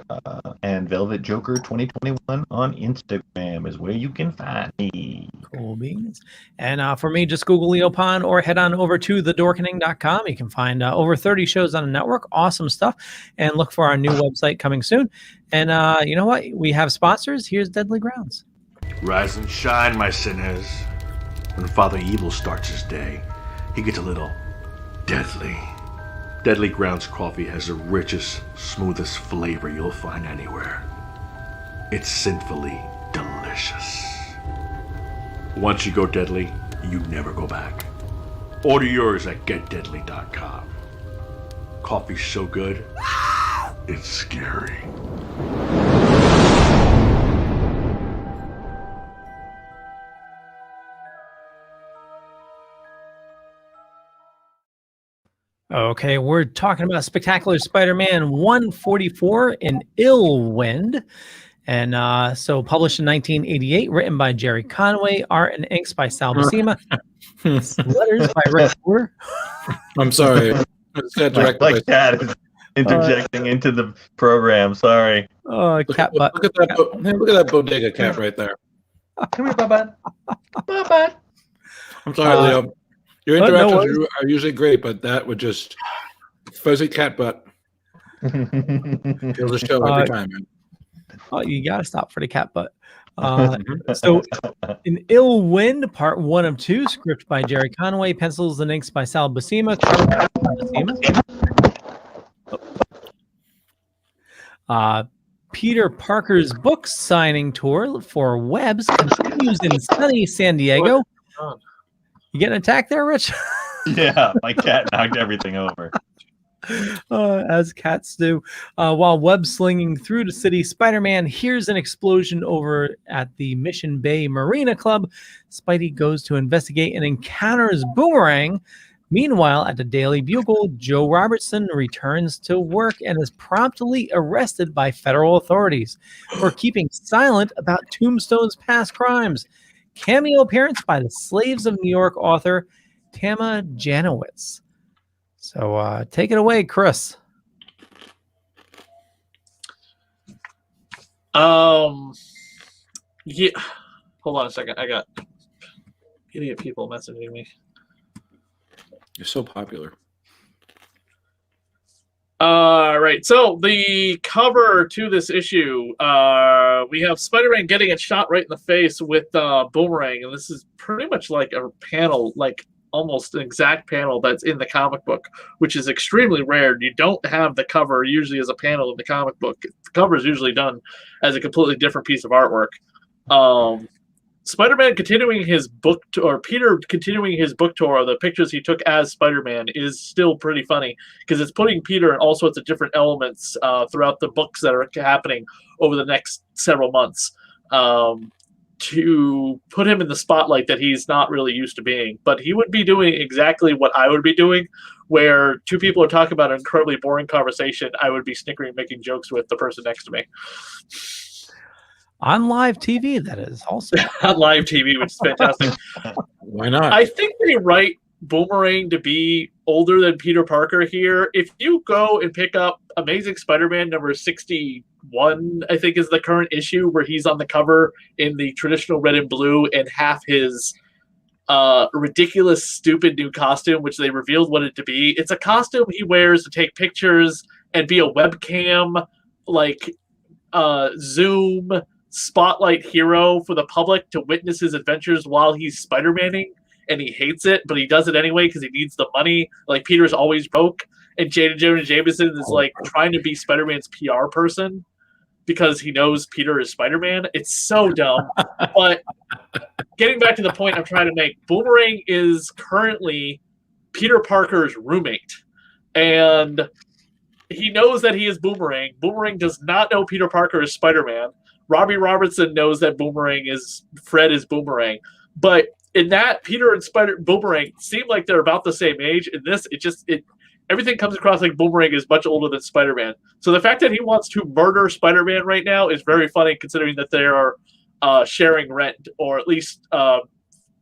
and Velvet Joker 2021 on Instagram is where you can find me. Cool beans. And for me, just Google Leo Pond or head on over to thedorkening.com. You can find over 30 shows on the network. Awesome stuff. And look for our new website coming soon. And you know what? We have sponsors. Here's Deadly Grounds. Rise and shine, my sinners. When Father Evil starts his day, he gets a little deadly. Deadly Grounds coffee has the richest, smoothest flavor you'll find anywhere. It's sinfully delicious. Once you go deadly, you never go back. Order yours at getdeadly.com. Coffee's so good, it's scary. Okay, we're talking about Spectacular Spider-Man 144 in Ill Wind. And so published in 1988, written by Jerry Conway, art and inks by Sal Buscema, letters by Rick Porter. I'm sorry. Like Cat is interjecting into the program. Sorry. Cat butt. Look at that bodega cat right there. Come here, Bubba. Bubba. I'm sorry, Leo. Your no interactions worries. are usually great, but that would just fuzzy cat butt. Kills the show every time, man. Oh, you got to stop for the cat butt. So, in Ill Wind, part 1 of 2, script by Jerry Conway, pencils and inks by Sal Buscema. Peter Parker's book signing tour for Webs continues in sunny San Diego. You getting attacked there, Rich? Yeah, my cat knocked everything over. As cats do. While web slinging through the city, Spider-Man hears an explosion over at the Mission Bay Marina Club. Spidey goes to investigate and encounters Boomerang. Meanwhile, at the Daily Bugle, Joe Robertson returns to work and is promptly arrested by federal authorities for keeping silent about Tombstone's past crimes. Cameo appearance by the Slaves of New York author Tama Janowitz. So take it away, Chris. Yeah. Hold on a second. I got idiot people messaging me. You're so popular. Right. So the cover to this issue, we have Spider-Man getting a shot right in the face with Boomerang, and this is pretty much like a panel, like almost an exact panel that's in the comic book, which is extremely rare. You don't have the cover usually as a panel in the comic book. The cover is usually done as a completely different piece of artwork. Spider-Man continuing his book or Peter continuing his book tour of the pictures he took as Spider-Man is still pretty funny because it's putting Peter in all sorts of different elements throughout the books that are happening over the next several months to put him in the spotlight that he's not really used to being. But he would be doing exactly what I would be doing, where two people are talking about an incredibly boring conversation. I would be snickering, making jokes with the person next to me. On live TV, that is also. On live TV, which is fantastic. Why not? I think they write Boomerang to be older than Peter Parker here. If you go and pick up Amazing Spider-Man number 61, I think is the current issue, where he's on the cover in the traditional red and blue and half his ridiculous, stupid new costume, which they revealed what it to be. It's a costume he wears to take pictures and be a webcam, like Zoom spotlight hero for the public to witness his adventures while he's Spider-Manning, and he hates it, but he does it anyway because he needs the money. Like, Peter's always broke, and Jada Jonah Jameson is like trying to be Spider-Man's PR person because he knows Peter is Spider-Man. It's so dumb. But getting back to the point I'm trying to make, Boomerang is currently Peter Parker's roommate, and he knows that he is Boomerang. Boomerang does not know Peter Parker is Spider-Man. Robbie Robertson knows that Fred is Boomerang. But in that, Peter and Boomerang seem like they're about the same age. In this, everything comes across like Boomerang is much older than Spider-Man. So the fact that he wants to murder Spider-Man right now is very funny, considering that they are sharing rent, or at least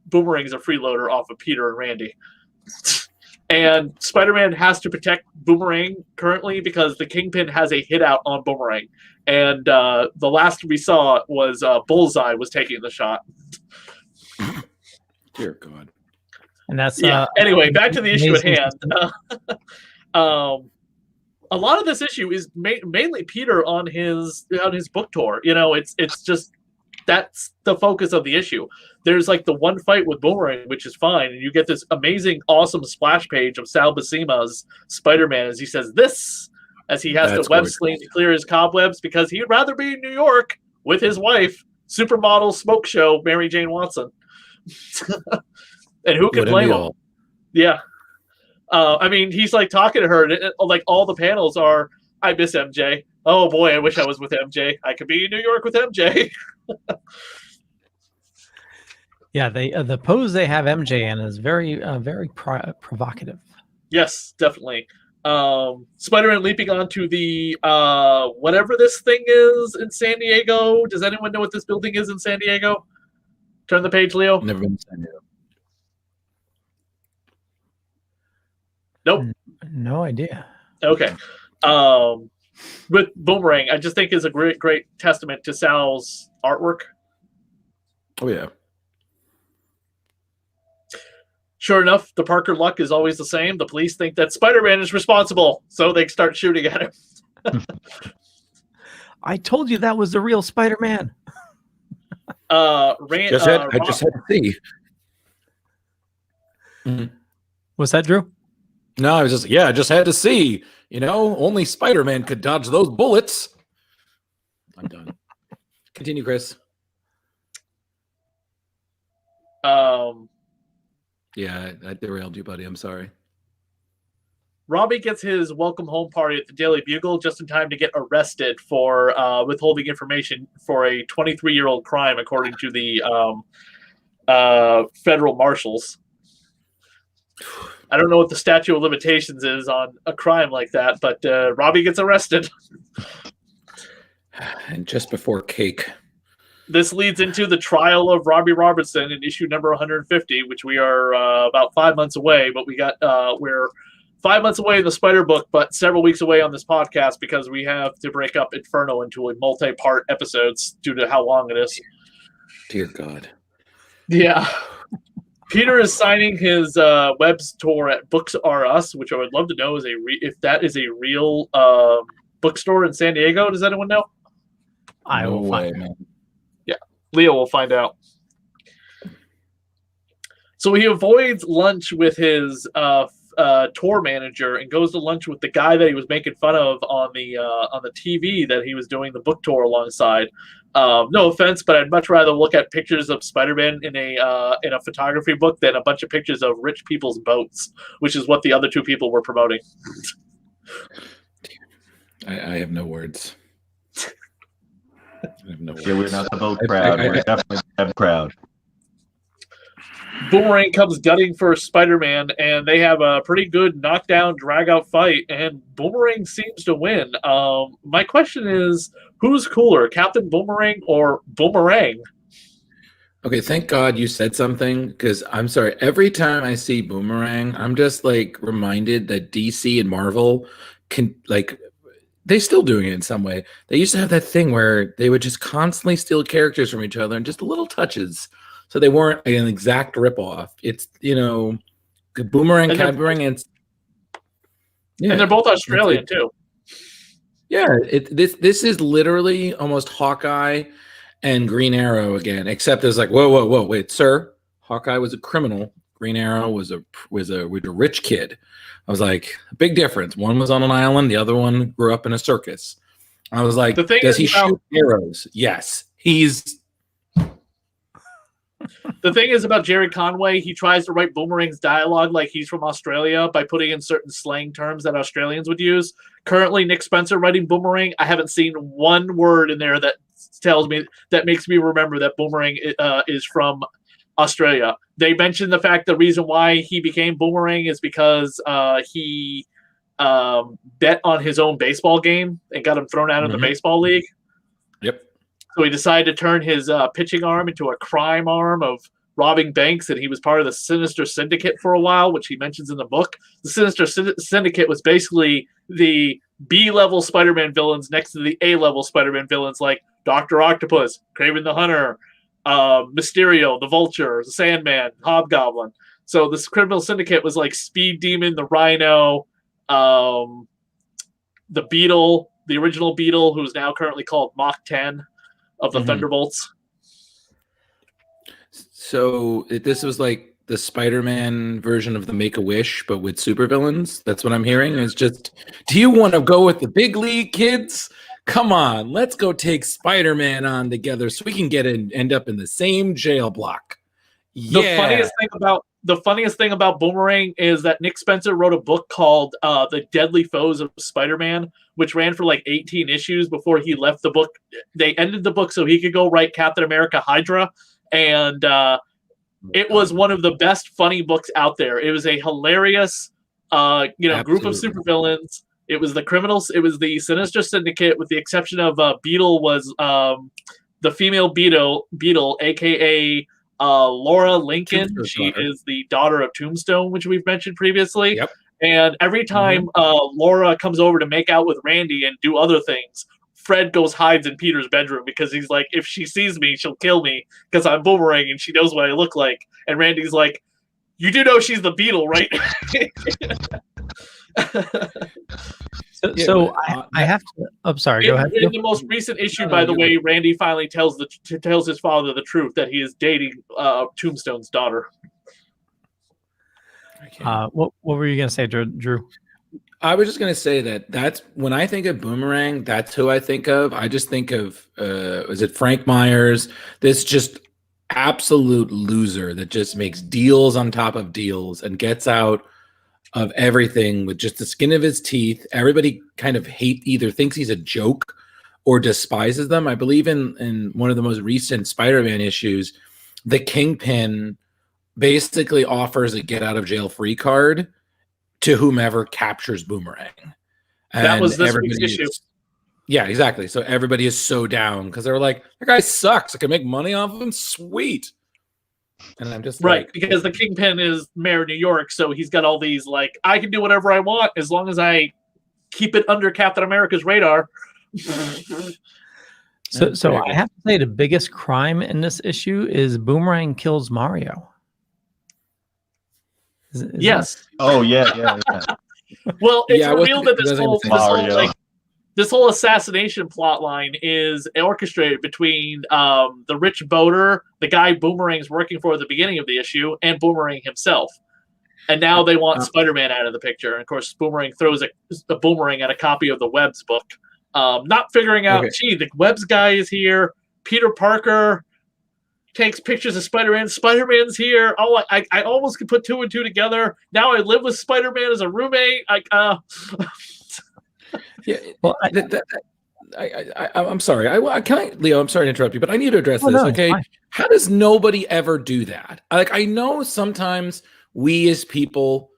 Boomerang's a freeloader off of Peter and Randy. And Spider-Man has to protect Boomerang currently because the Kingpin has a hit out on Boomerang. And the last we saw was Bullseye was taking the shot. Dear God. And that's anyway, back to the issue at hand. A lot of this issue is mainly Peter on his book tour. You know, it's just that's the focus of the issue. There's like the one fight with Boomerang, which is fine, and you get this amazing, awesome splash page of Sal Buscema's Spider-Man as he says this, as he has to web sling to clear his cobwebs because he'd rather be in New York with his wife, supermodel smoke show Mary Jane Watson. And who can blame him? Yeah. I mean, he's like talking to her, and like all the panels are, I miss MJ. Oh boy, I wish I was with MJ. I could be in New York with MJ. Yeah, the pose they have MJ in is very provocative. Yes, definitely. Spider-Man leaping onto the whatever this thing is in San Diego. Does anyone know what this building is in San Diego? Turn the page, Leo. Never been to San Diego. Nope. No idea. Okay. With Boomerang, I just think is a great testament to Sal's artwork. Oh yeah. Sure enough, the Parker luck is always the same. The police think that Spider-Man is responsible, so they start shooting at him. I told you that was the real Spider-Man. I just had to see. Was that Drew? No, I just had to see. You know, only Spider-Man could dodge those bullets. I'm done. Continue, Chris. Yeah, I derailed you, buddy. I'm sorry. Robbie gets his welcome home party at the Daily Bugle just in time to get arrested for withholding information for a 23-year-old crime, according to the federal marshals. I don't know what the statute of limitations is on a crime like that, but Robbie gets arrested. And just before cake. This leads into the trial of Robbie Robertson in issue number 150, which we are about 5 months away. But we're 5 months away in the Spider book, but several weeks away on this podcast because we have to break up Inferno into a multi-part episodes due to how long it is. Dear God. Yeah. Peter is signing his web store at Books R Us, which I would love to know if that is a real bookstore in San Diego. Does anyone know? I will find out. Yeah, Leo will find out. So he avoids lunch with his tour manager and goes to lunch with the guy that he was making fun of on the TV that he was doing the book tour alongside. No offense, but I'd much rather look at pictures of Spider-Man in a photography book than a bunch of pictures of rich people's boats, which is what the other two people were promoting. I have no words. Yeah, we're not the boat crowd. We're definitely the web crowd. Boomerang comes gutting for Spider-Man, and they have a pretty good knockdown, drag-out fight, and Boomerang seems to win. My question is, who's cooler, Captain Boomerang or Boomerang? Okay, thank God you said something, because I'm sorry, every time I see Boomerang, I'm just, reminded that DC and Marvel can, they're still doing it in some way. They used to have that thing where they would just constantly steal characters from each other and just little touches. So they weren't an exact ripoff. It's, Boomerang, and Boomerang, and they're both Australian too. Yeah, this is literally almost Hawkeye and Green Arrow again, except it's whoa, wait, sir. Hawkeye was a criminal. Green Arrow was a rich kid. I was like, big difference. One was on an island, the other one grew up in a circus. I was like, does he shoot arrows? Yes, he's. The thing is about Jerry Conway, he tries to write Boomerang's dialogue like he's from Australia by putting in certain slang terms that Australians would use. Currently, Nick Spencer writing Boomerang, I haven't seen one word in there that makes me remember that Boomerang is from Australia. They mentioned the fact the reason why he became Boomerang is because he bet on his own baseball game and got him thrown out of the baseball league. Yep. So he decided to turn his pitching arm into a crime arm of robbing banks, and he was part of the Sinister Syndicate for a while, which he mentions in the book. The Sinister Syndicate was basically the B-level Spider-Man villains next to the A-level Spider-Man villains like Dr. Octopus, Kraven the Hunter, Mysterio, the Vulture, the Sandman, Hobgoblin. So this criminal syndicate was like Speed Demon, the Rhino, the Beetle, the original Beetle, who's now currently called Mach 10 of the Thunderbolts. So this was like the Spider-Man version of the Make-A-Wish, but with supervillains. That's what I'm hearing. It's just, do you want to go with the big league, kids? Come on, let's go take Spider-Man on together so we can end up in the same jail block. Yeah. The funniest thing about Boomerang is that Nick Spencer wrote a book called The Deadly Foes of Spider-Man, which ran for 18 issues before he left the book. They ended the book so he could go write Captain America Hydra, and it was one of the best funny books out there. It was a hilarious group of Absolutely. supervillains. It was the criminals. It was the Sinister Syndicate, with the exception of Beetle was the female Beetle, aka Laura Lincoln. Tombstone's She daughter. is the daughter of Tombstone, which we've mentioned previously. Yep. And every time Laura comes over to make out with Randy and do other things, Fred goes hides in Peter's bedroom because he's like, if she sees me, she'll kill me because I'm Boomerang and she knows what I look like. And Randy's like, you do know she's the Beetle, right? I have to. I'm sorry. Go ahead. In the most recent issue, by the way, Randy finally tells his father the truth that he is dating Tombstone's daughter. What were you gonna say, Drew? I was just gonna say that's when I think of Boomerang, that's who I think of. I just think of is it Frank Myers? This just absolute loser that just makes deals on top of deals and gets out of everything with just the skin of his teeth. Everybody kind of either thinks he's a joke or despises them. I believe in one of the most recent Spider-Man issues, the Kingpin basically offers a get out of jail free card to whomever captures Boomerang. And that was this week's issue. Yeah, exactly. So everybody is so down because they're like, that guy sucks. I can make money off of him. Sweet. And I'm just right, like, because the Kingpin is mayor of New York, so he's got all these like, I can do whatever I want as long as I keep it under Captain America's radar. So I have to say the biggest crime in this issue is Boomerang kills Mario. Yes. Oh yeah. Well, it's Yeah, revealed that Mario. this whole assassination plot line is orchestrated between the rich boater, the guy Boomerang's working for at the beginning of the issue, and Boomerang himself. And now they want Spider-Man out of the picture. And of course, Boomerang throws a boomerang at a copy of the Webb's book, not figuring out, gee, the Webb's guy is here. Peter Parker takes pictures of Spider-Man. Spider-Man's here. Oh, I almost could put two and two together. Now I live with Spider-Man as a roommate. Yeah, well, I'm sorry. Leo, I'm sorry to interrupt you, but I need to address this. No, okay, how does nobody ever do that? Like, I know sometimes we as people,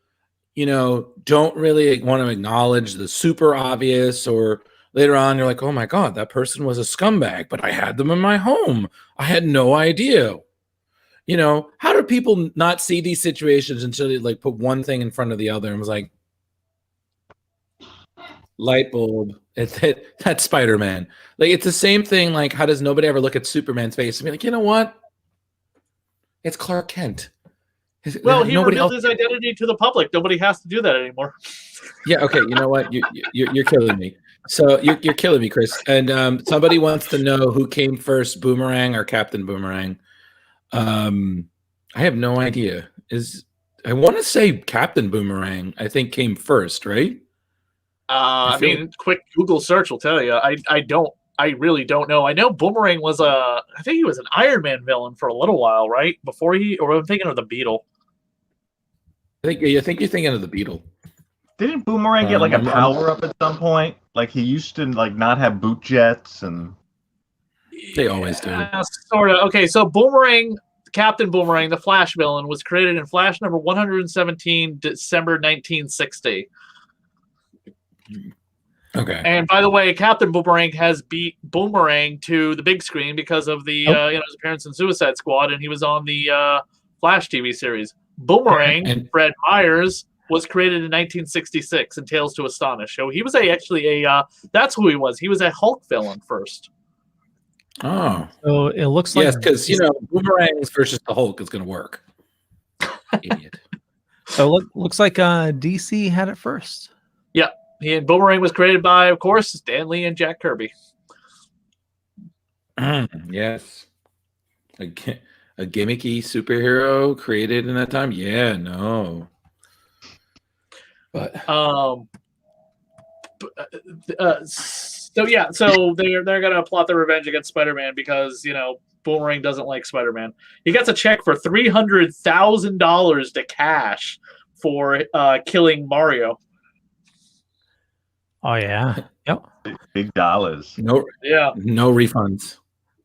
don't really want to acknowledge the super obvious, or later on you're like, oh my God, that person was a scumbag, but I had them in my home. I had no idea. How do people not see these situations until they like put one thing in front of the other and was like, light bulb, that's Spider-Man. Like, it's the same thing. Like, how does nobody ever look at Superman's face and be like, you know what? It's Clark Kent. Well, he revealed his identity to the public. Nobody has to do that anymore. Yeah, okay. You know what? You're killing me. So you're killing me, Chris. And somebody wants to know who came first, Boomerang or Captain Boomerang. I have no idea. I want to say Captain Boomerang, I think, came first, right? I mean, quick Google search will tell you. I really don't know. I know Boomerang was I think he was an Iron Man villain for a little while, right? Or I'm thinking of the Beetle. I think you're thinking of the Beetle. Didn't Boomerang get like a power up at some point? Like, he used to like not have boot jets, and they always do. Sort of. Okay, so Captain Boomerang, the Flash villain, was created in Flash number 117, December 1960. Okay. And by the way, Captain Boomerang has beat Boomerang to the big screen because of the his appearance in Suicide Squad, and he was on the Flash TV series. Boomerang, and Fred Myers, was created in 1966 in Tales to Astonish. So he was that's who he was. He was a Hulk villain first. Oh. So it looks like... Yes, because, Boomerangs versus the Hulk is going to work. Idiot. So looks like DC had it first. Yeah. And Boomerang was created by, of course, Stan Lee and Jack Kirby. Yes. A gimmicky superhero created in that time? Yeah, no. But so they're gonna plot their revenge against Spider-Man because Boomerang doesn't like Spider-Man. He gets a check for $300,000 to cash for killing Mario. Oh yeah, yep. Big dollars. No refunds.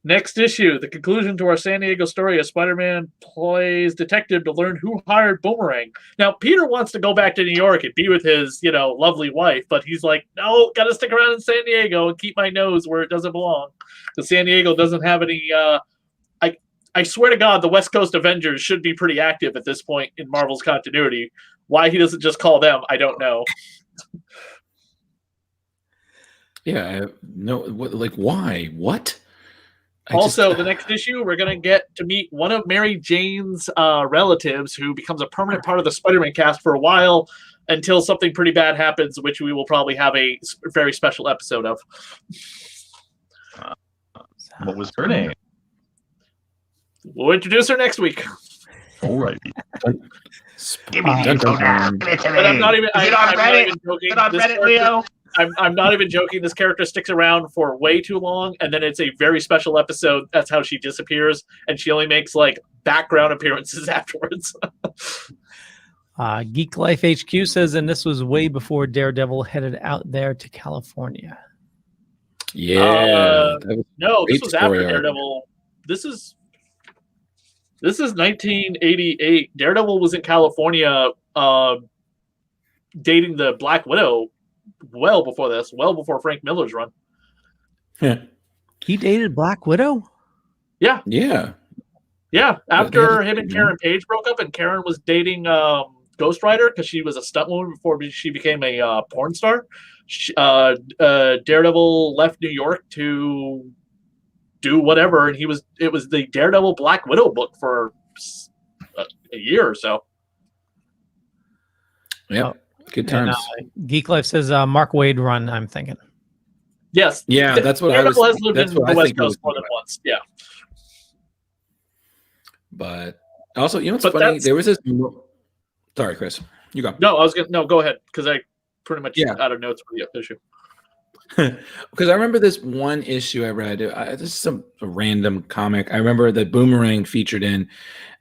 Next issue, the conclusion to our San Diego story, as Spider-Man plays detective to learn who hired Boomerang. Now, Peter wants to go back to New York and be with his, lovely wife, but he's like, no, gotta stick around in San Diego and keep my nose where it doesn't belong. Because San Diego doesn't have any, I swear to God, the West Coast Avengers should be pretty active at this point in Marvel's continuity. Why he doesn't just call them, I don't know. Yeah, why? What? The next issue, we're going to get to meet one of Mary Jane's relatives who becomes a permanent part of the Spider-Man cast for a while until something pretty bad happens, which we will probably have a very special episode of. What was her name? We'll introduce her next week. All right. Give me the info now. Give it to me. But I'm not even joking. Leo. I'm not even joking. This character sticks around for way too long, and then it's a very special episode. That's how she disappears, and she only makes background appearances afterwards. Geek Life HQ says, and this was way before Daredevil headed out there to California. Yeah. No, this was after Daredevil. This is 1988. Daredevil was in California dating the Black Widow well before this, well before Frank Miller's run. Yeah. He dated Black Widow? Yeah. Yeah. Yeah. After him and Karen Page broke up, and Karen was dating Ghost Rider because she was a stuntwoman before she became a porn star. Daredevil left New York to do whatever, and it was the Daredevil Black Widow book for a year or so. Yeah, good times. And, Geek Life says Mark Waid run, I'm thinking. Yes. Yeah, that's what Daredevil I was. has lived in the West Coast more than once. Yeah. But also, what's funny? There was this. Sorry, Chris. You go. No, go ahead, because I pretty much out of notes for the issue. Because I remember this one issue I read. This is a random comic. I remember that Boomerang featured in,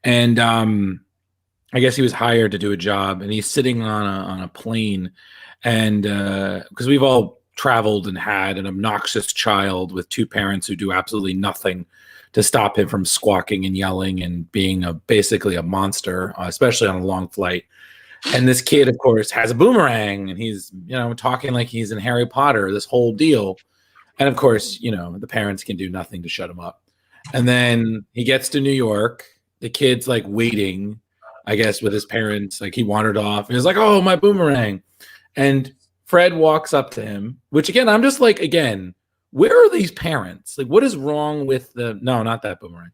and I guess he was hired to do a job, and he's sitting on a plane, and because we've all traveled and had an obnoxious child with two parents who do absolutely nothing to stop him from squawking and yelling and being basically a monster, especially on a long flight. And this kid, of course, has a boomerang, and he's, talking like he's in Harry Potter, this whole deal. And of course, the parents can do nothing to shut him up. And then he gets to New York. The kid's waiting, I guess, with his parents. He wandered off, and he's like, "Oh, my boomerang!" And Fred walks up to him, which again, I'm just again, where are these parents? What is wrong with no, not that boomerang.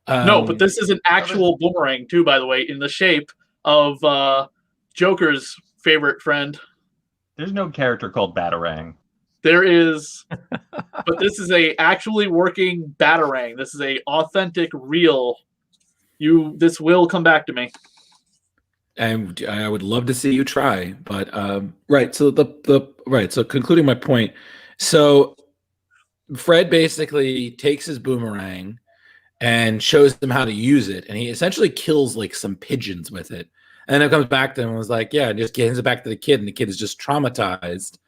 No, but this is an actual boomerang too, by the way, in the shape of Joker's favorite friend. There's no character called Batarang. There is, but this is a actually working Batarang. This is a authentic, real. This will come back to me. And I would love to see you try, but right. So So concluding my point. So Fred basically takes his boomerang and shows them how to use it, and he essentially kills some pigeons with it. And then it comes back to him and was just hands it back to the kid, and the kid is just traumatized.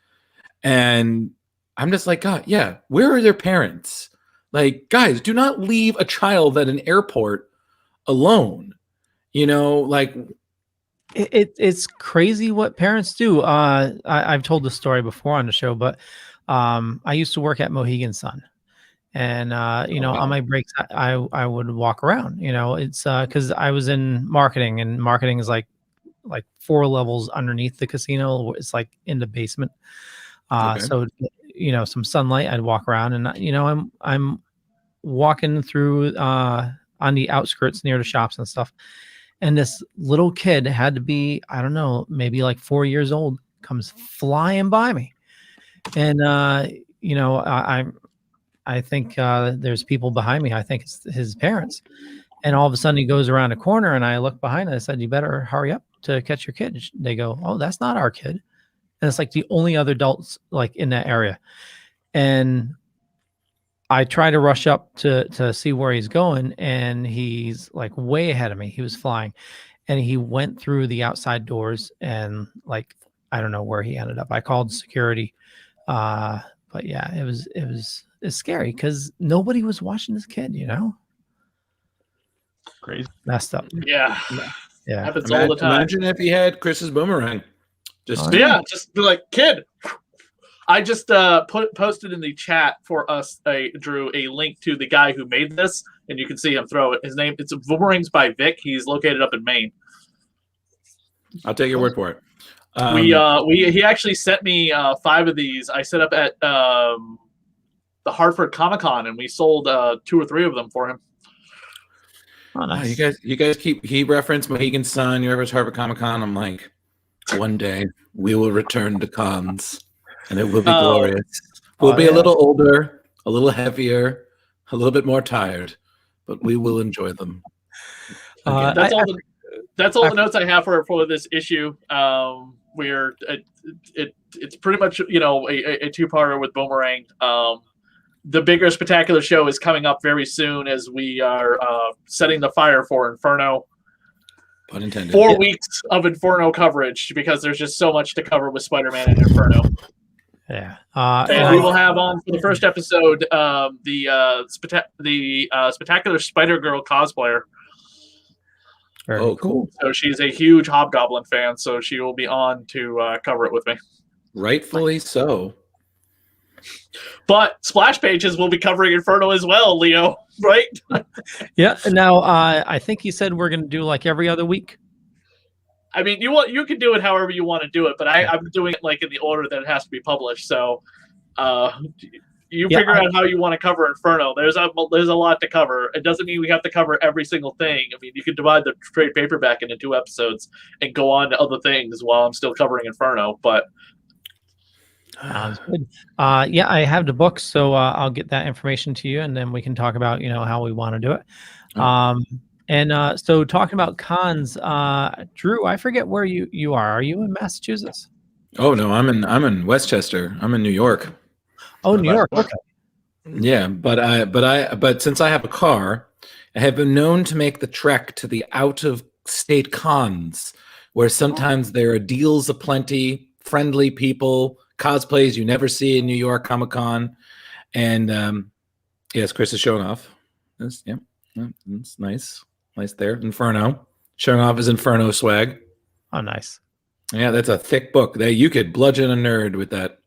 And I'm just God, yeah, where are their parents? Guys, do not leave a child at an airport alone. It's crazy what parents do. I've told the story before on the show, but I used to work at Mohegan Sun, and on my breaks I would walk around. It's because I was in marketing, and marketing is like 4 levels underneath the casino. It's in the basement. Okay. So some sunlight, I'd walk around, and I'm walking through on the outskirts near the shops and stuff. And this little kid had to be, I don't know, maybe 4 years old, comes flying by me. And, I think there's people behind me. I think it's his parents. And all of a sudden he goes around a corner, and I look behind and I said, "You better hurry up to catch your kid." They go, "Oh, that's not our kid." And it's the only other adults in that area. And I try to rush up to see where he's going, and he's way ahead of me. He was flying, and he went through the outside doors, and I don't know where he ended up. I called security, but yeah, it is scary because nobody was watching this kid. Crazy. Messed up. Yeah. Yeah. Happens all the time. Imagine if he had Chris's boomerang. Just Yeah, just be like, kid. I just posted in the chat for us, Drew, a link to the guy who made this, and you can see him throw it. His name, it's Boomerangs by Vic. He's located up in Maine. I'll take your word for it. He actually sent me 5 of these. I set up at the Hartford Comic-Con, and we sold 2 or 3 of them for him. Oh, nice. You guys he referenced Mohegan Sun, you referenced Harvard Comic Con. I'm like, one day we will return to cons and it will be glorious. We'll be a little older, a little heavier, a little bit more tired, but we will enjoy them. That's all the notes I have for this issue. Where it's pretty much a 2-parter with Boomerang. The bigger spectacular show is coming up very soon as we are setting the fire for Inferno. Pun intended. 4 weeks of Inferno coverage because there's just so much to cover with Spider-Man and Inferno. Yeah. And we will have on for the first episode the spectacular Spider-Girl cosplayer. Very cool. So she's a huge Hobgoblin fan, so she will be on to cover it with me. Rightfully so. But Splash Pages will be covering Inferno as well, Leo, right? Yeah. Now, I think you said we're going to do like every other week. I mean, you can do it however you want to do it, but I'm doing it like in the order that it has to be published. So figure out how you want to cover Inferno. There's a lot to cover. It doesn't mean we have to cover every single thing. I mean, you could divide the trade paperback into 2 episodes and go on to other things while I'm still covering Inferno. But sounds good. I have the book, so I'll get that information to you, and then we can talk about how we want to do it. So talking about cons, Drew, I forget where you are. Are you in Massachusetts? Oh no, I'm in Westchester. I'm in New York. Oh, New York. Okay. Yeah, but since I have a car, I have been known to make the trek to the out-of-state cons, where sometimes there are deals aplenty, friendly people, cosplays you never see in New York Comic Con, and yes, Chris is showing off. It's nice there. Inferno, showing off his Inferno swag. Oh, nice. Yeah, that's a thick book. You could bludgeon a nerd with that.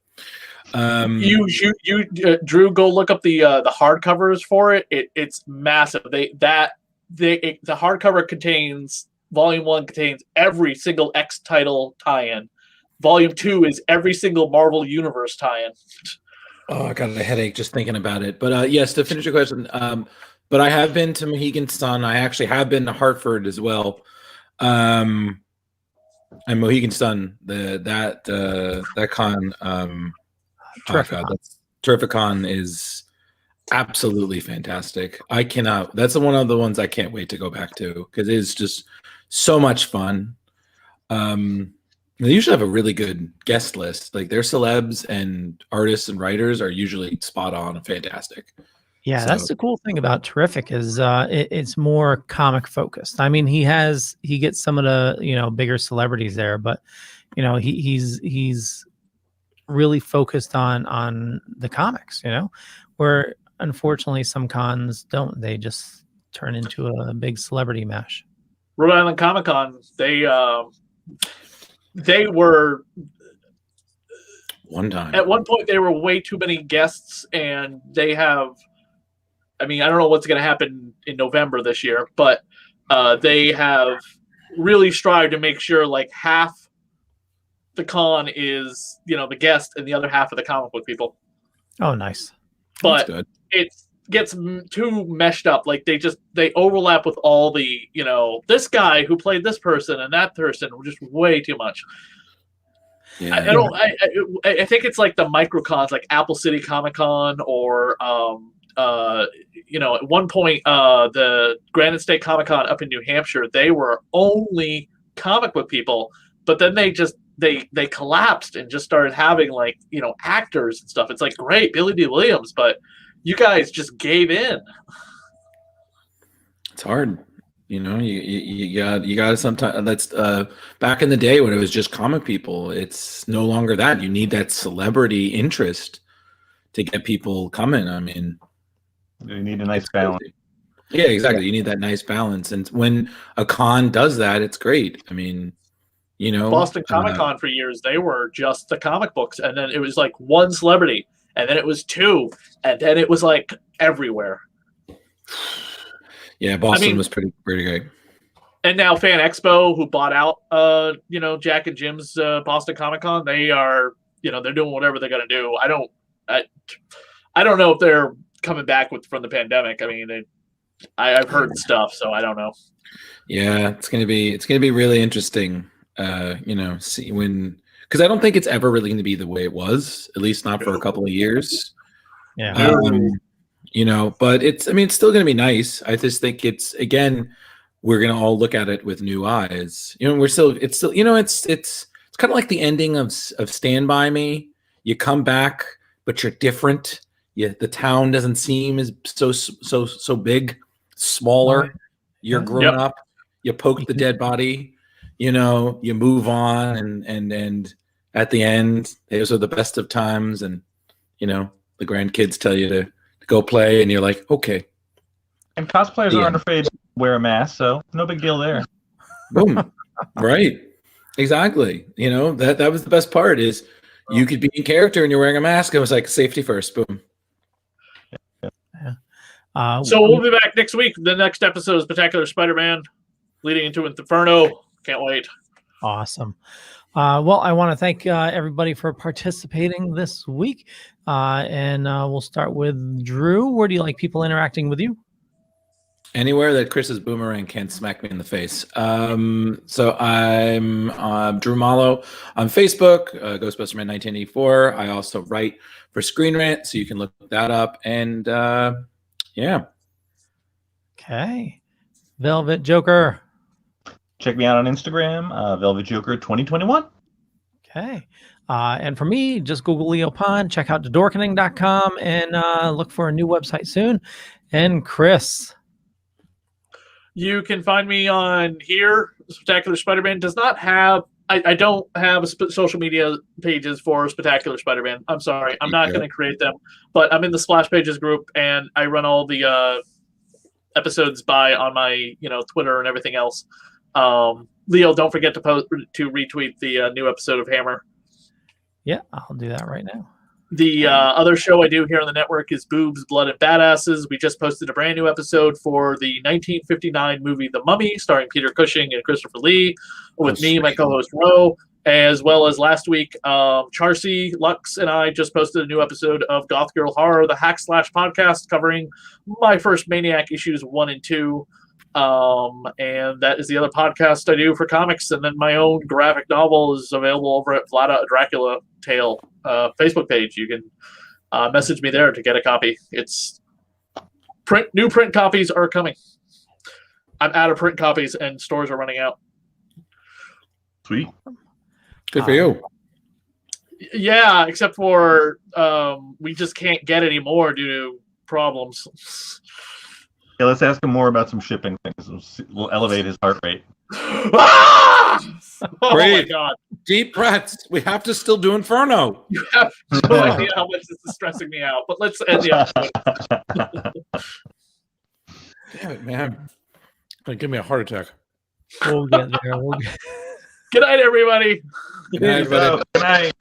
Drew, go look up the hardcovers for it. It's massive. The hardcover contains Volume 1 contains every single X title tie-in. Volume 2 is every single Marvel Universe tie-in. Oh, I got a headache just thinking about it. But yes, to finish your question, but I have been to Mohegan Sun. I actually have been to Hartford as well. And Mohegan Sun, that con. Terrificon is absolutely fantastic. That's one of the ones I can't wait to go back to because it is just so much fun. They usually have a really good guest list. Like their celebs and artists and writers are usually spot on and fantastic. Yeah, that's the cool thing about Terrific is it's more comic focused. I mean, he gets some of the bigger celebrities there, but he's really focused on the comics, where unfortunately some cons don't. They just turn into a big celebrity mash. Rhode Island Comic Con, they were one time. At one point, they were way too many guests, and they have. I mean, I don't know what's going to happen in November this year, but they have really strived to make sure like half the con is the guest and the other half of the comic book people. Oh, nice. But it gets too meshed up. Like they overlap with all the this guy who played this person and that person, just way too much. Yeah. I think it's like the microcons, like Apple City Comic Con or at one point the Granite State Comic Con up in New Hampshire, they were only comic book people, but then they collapsed and just started having actors and stuff. It's like, great, Billy D. Williams, but you guys just gave in. It's hard. You got sometimes. That's back in the day when it was just comic people. It's no longer that. You need that celebrity interest to get people coming. I mean, You need a nice balance. Yeah, exactly. You need that nice balance, and when a con does that, it's great. I mean, Boston Comic Con for years, they were just the comic books, and then it was like one celebrity, and then it was two, and then it was like everywhere. Yeah, Boston was pretty great. And now Fan Expo, who bought out Jack and Jim's Boston Comic Con, they are they're doing whatever they're gonna do. I don't know if they're coming back from the pandemic. I mean, I've heard stuff, so I don't know. Yeah, it's gonna be really interesting. See when, because I don't think it's ever really going to be the way it was, at least not for a couple of years. Yeah. But it's still going to be nice. I just think we're going to all look at it with new eyes. It's kind of like the ending of Stand By Me. You come back, but you're different. The town doesn't seem as so big, smaller. You're grown up. You poke the dead body. You move on, and at the end, those are the best of times, and the grandkids tell you to go play, and you're like, okay. And cosplayers aren't afraid to wear a mask, so no big deal there. Boom. Right. Exactly. That was the best part, is you could be in character and you're wearing a mask. It was like safety first. Boom. So we'll be back next week. The next episode is Spectacular Spider-Man, leading into Inferno. Can't wait. Awesome. Well, I want to thank everybody for participating this week. And we'll start with Drew. Where do you like people interacting with you? Anywhere that Chris's boomerang can't smack me in the face. So I'm Drew Malo on Facebook, Ghostbusterman 1984. I also write for Screen Rant, so you can look that up. And yeah. Okay. Velvet Joker. Check me out on Instagram, Velvet Joker 2021. Okay. And for me, just Google Leo Pond, check out thedorkening.com, and look for a new website soon. And Chris. You can find me on here. Spectacular Spider-Man does not have, I don't have social media pages for Spectacular Spider-Man. I'm sorry. I'm not going to create them. But I'm in the Splash Pages group, and I run all the episodes on my Twitter and everything else. Leo, don't forget to retweet the new episode of Hammer. Yeah, I'll do that right now. The other show I do here on the network is Boobs, Blood, and Badasses. We just posted a brand new episode for the 1959 movie The Mummy, starring Peter Cushing and Christopher Lee, with me, my co-host Ro, as well as last week, Charcy, Lux, and I just posted a new episode of Goth Girl Horror, the Hack Slash podcast, covering my first Maniac issues 1 and 2. And that is the other podcast I do for comics. And then my own graphic novel is available over at Vlada, a Dracula Tale Facebook page. You can message me there to get a copy. It's new print copies are coming. I'm out of print copies and stores are running out. Sweet. Good for you. Yeah, except for we just can't get any more due to problems. Yeah, let's ask him more about some shipping things. We'll elevate his heart rate. Ah! Oh my God. Deep breaths. We have to still do Inferno. You have no idea how much this is stressing me out. But let's end the episode. Damn it, man. Give me a heart attack. We'll get there. Good night, everybody. Good night, everybody. Good night.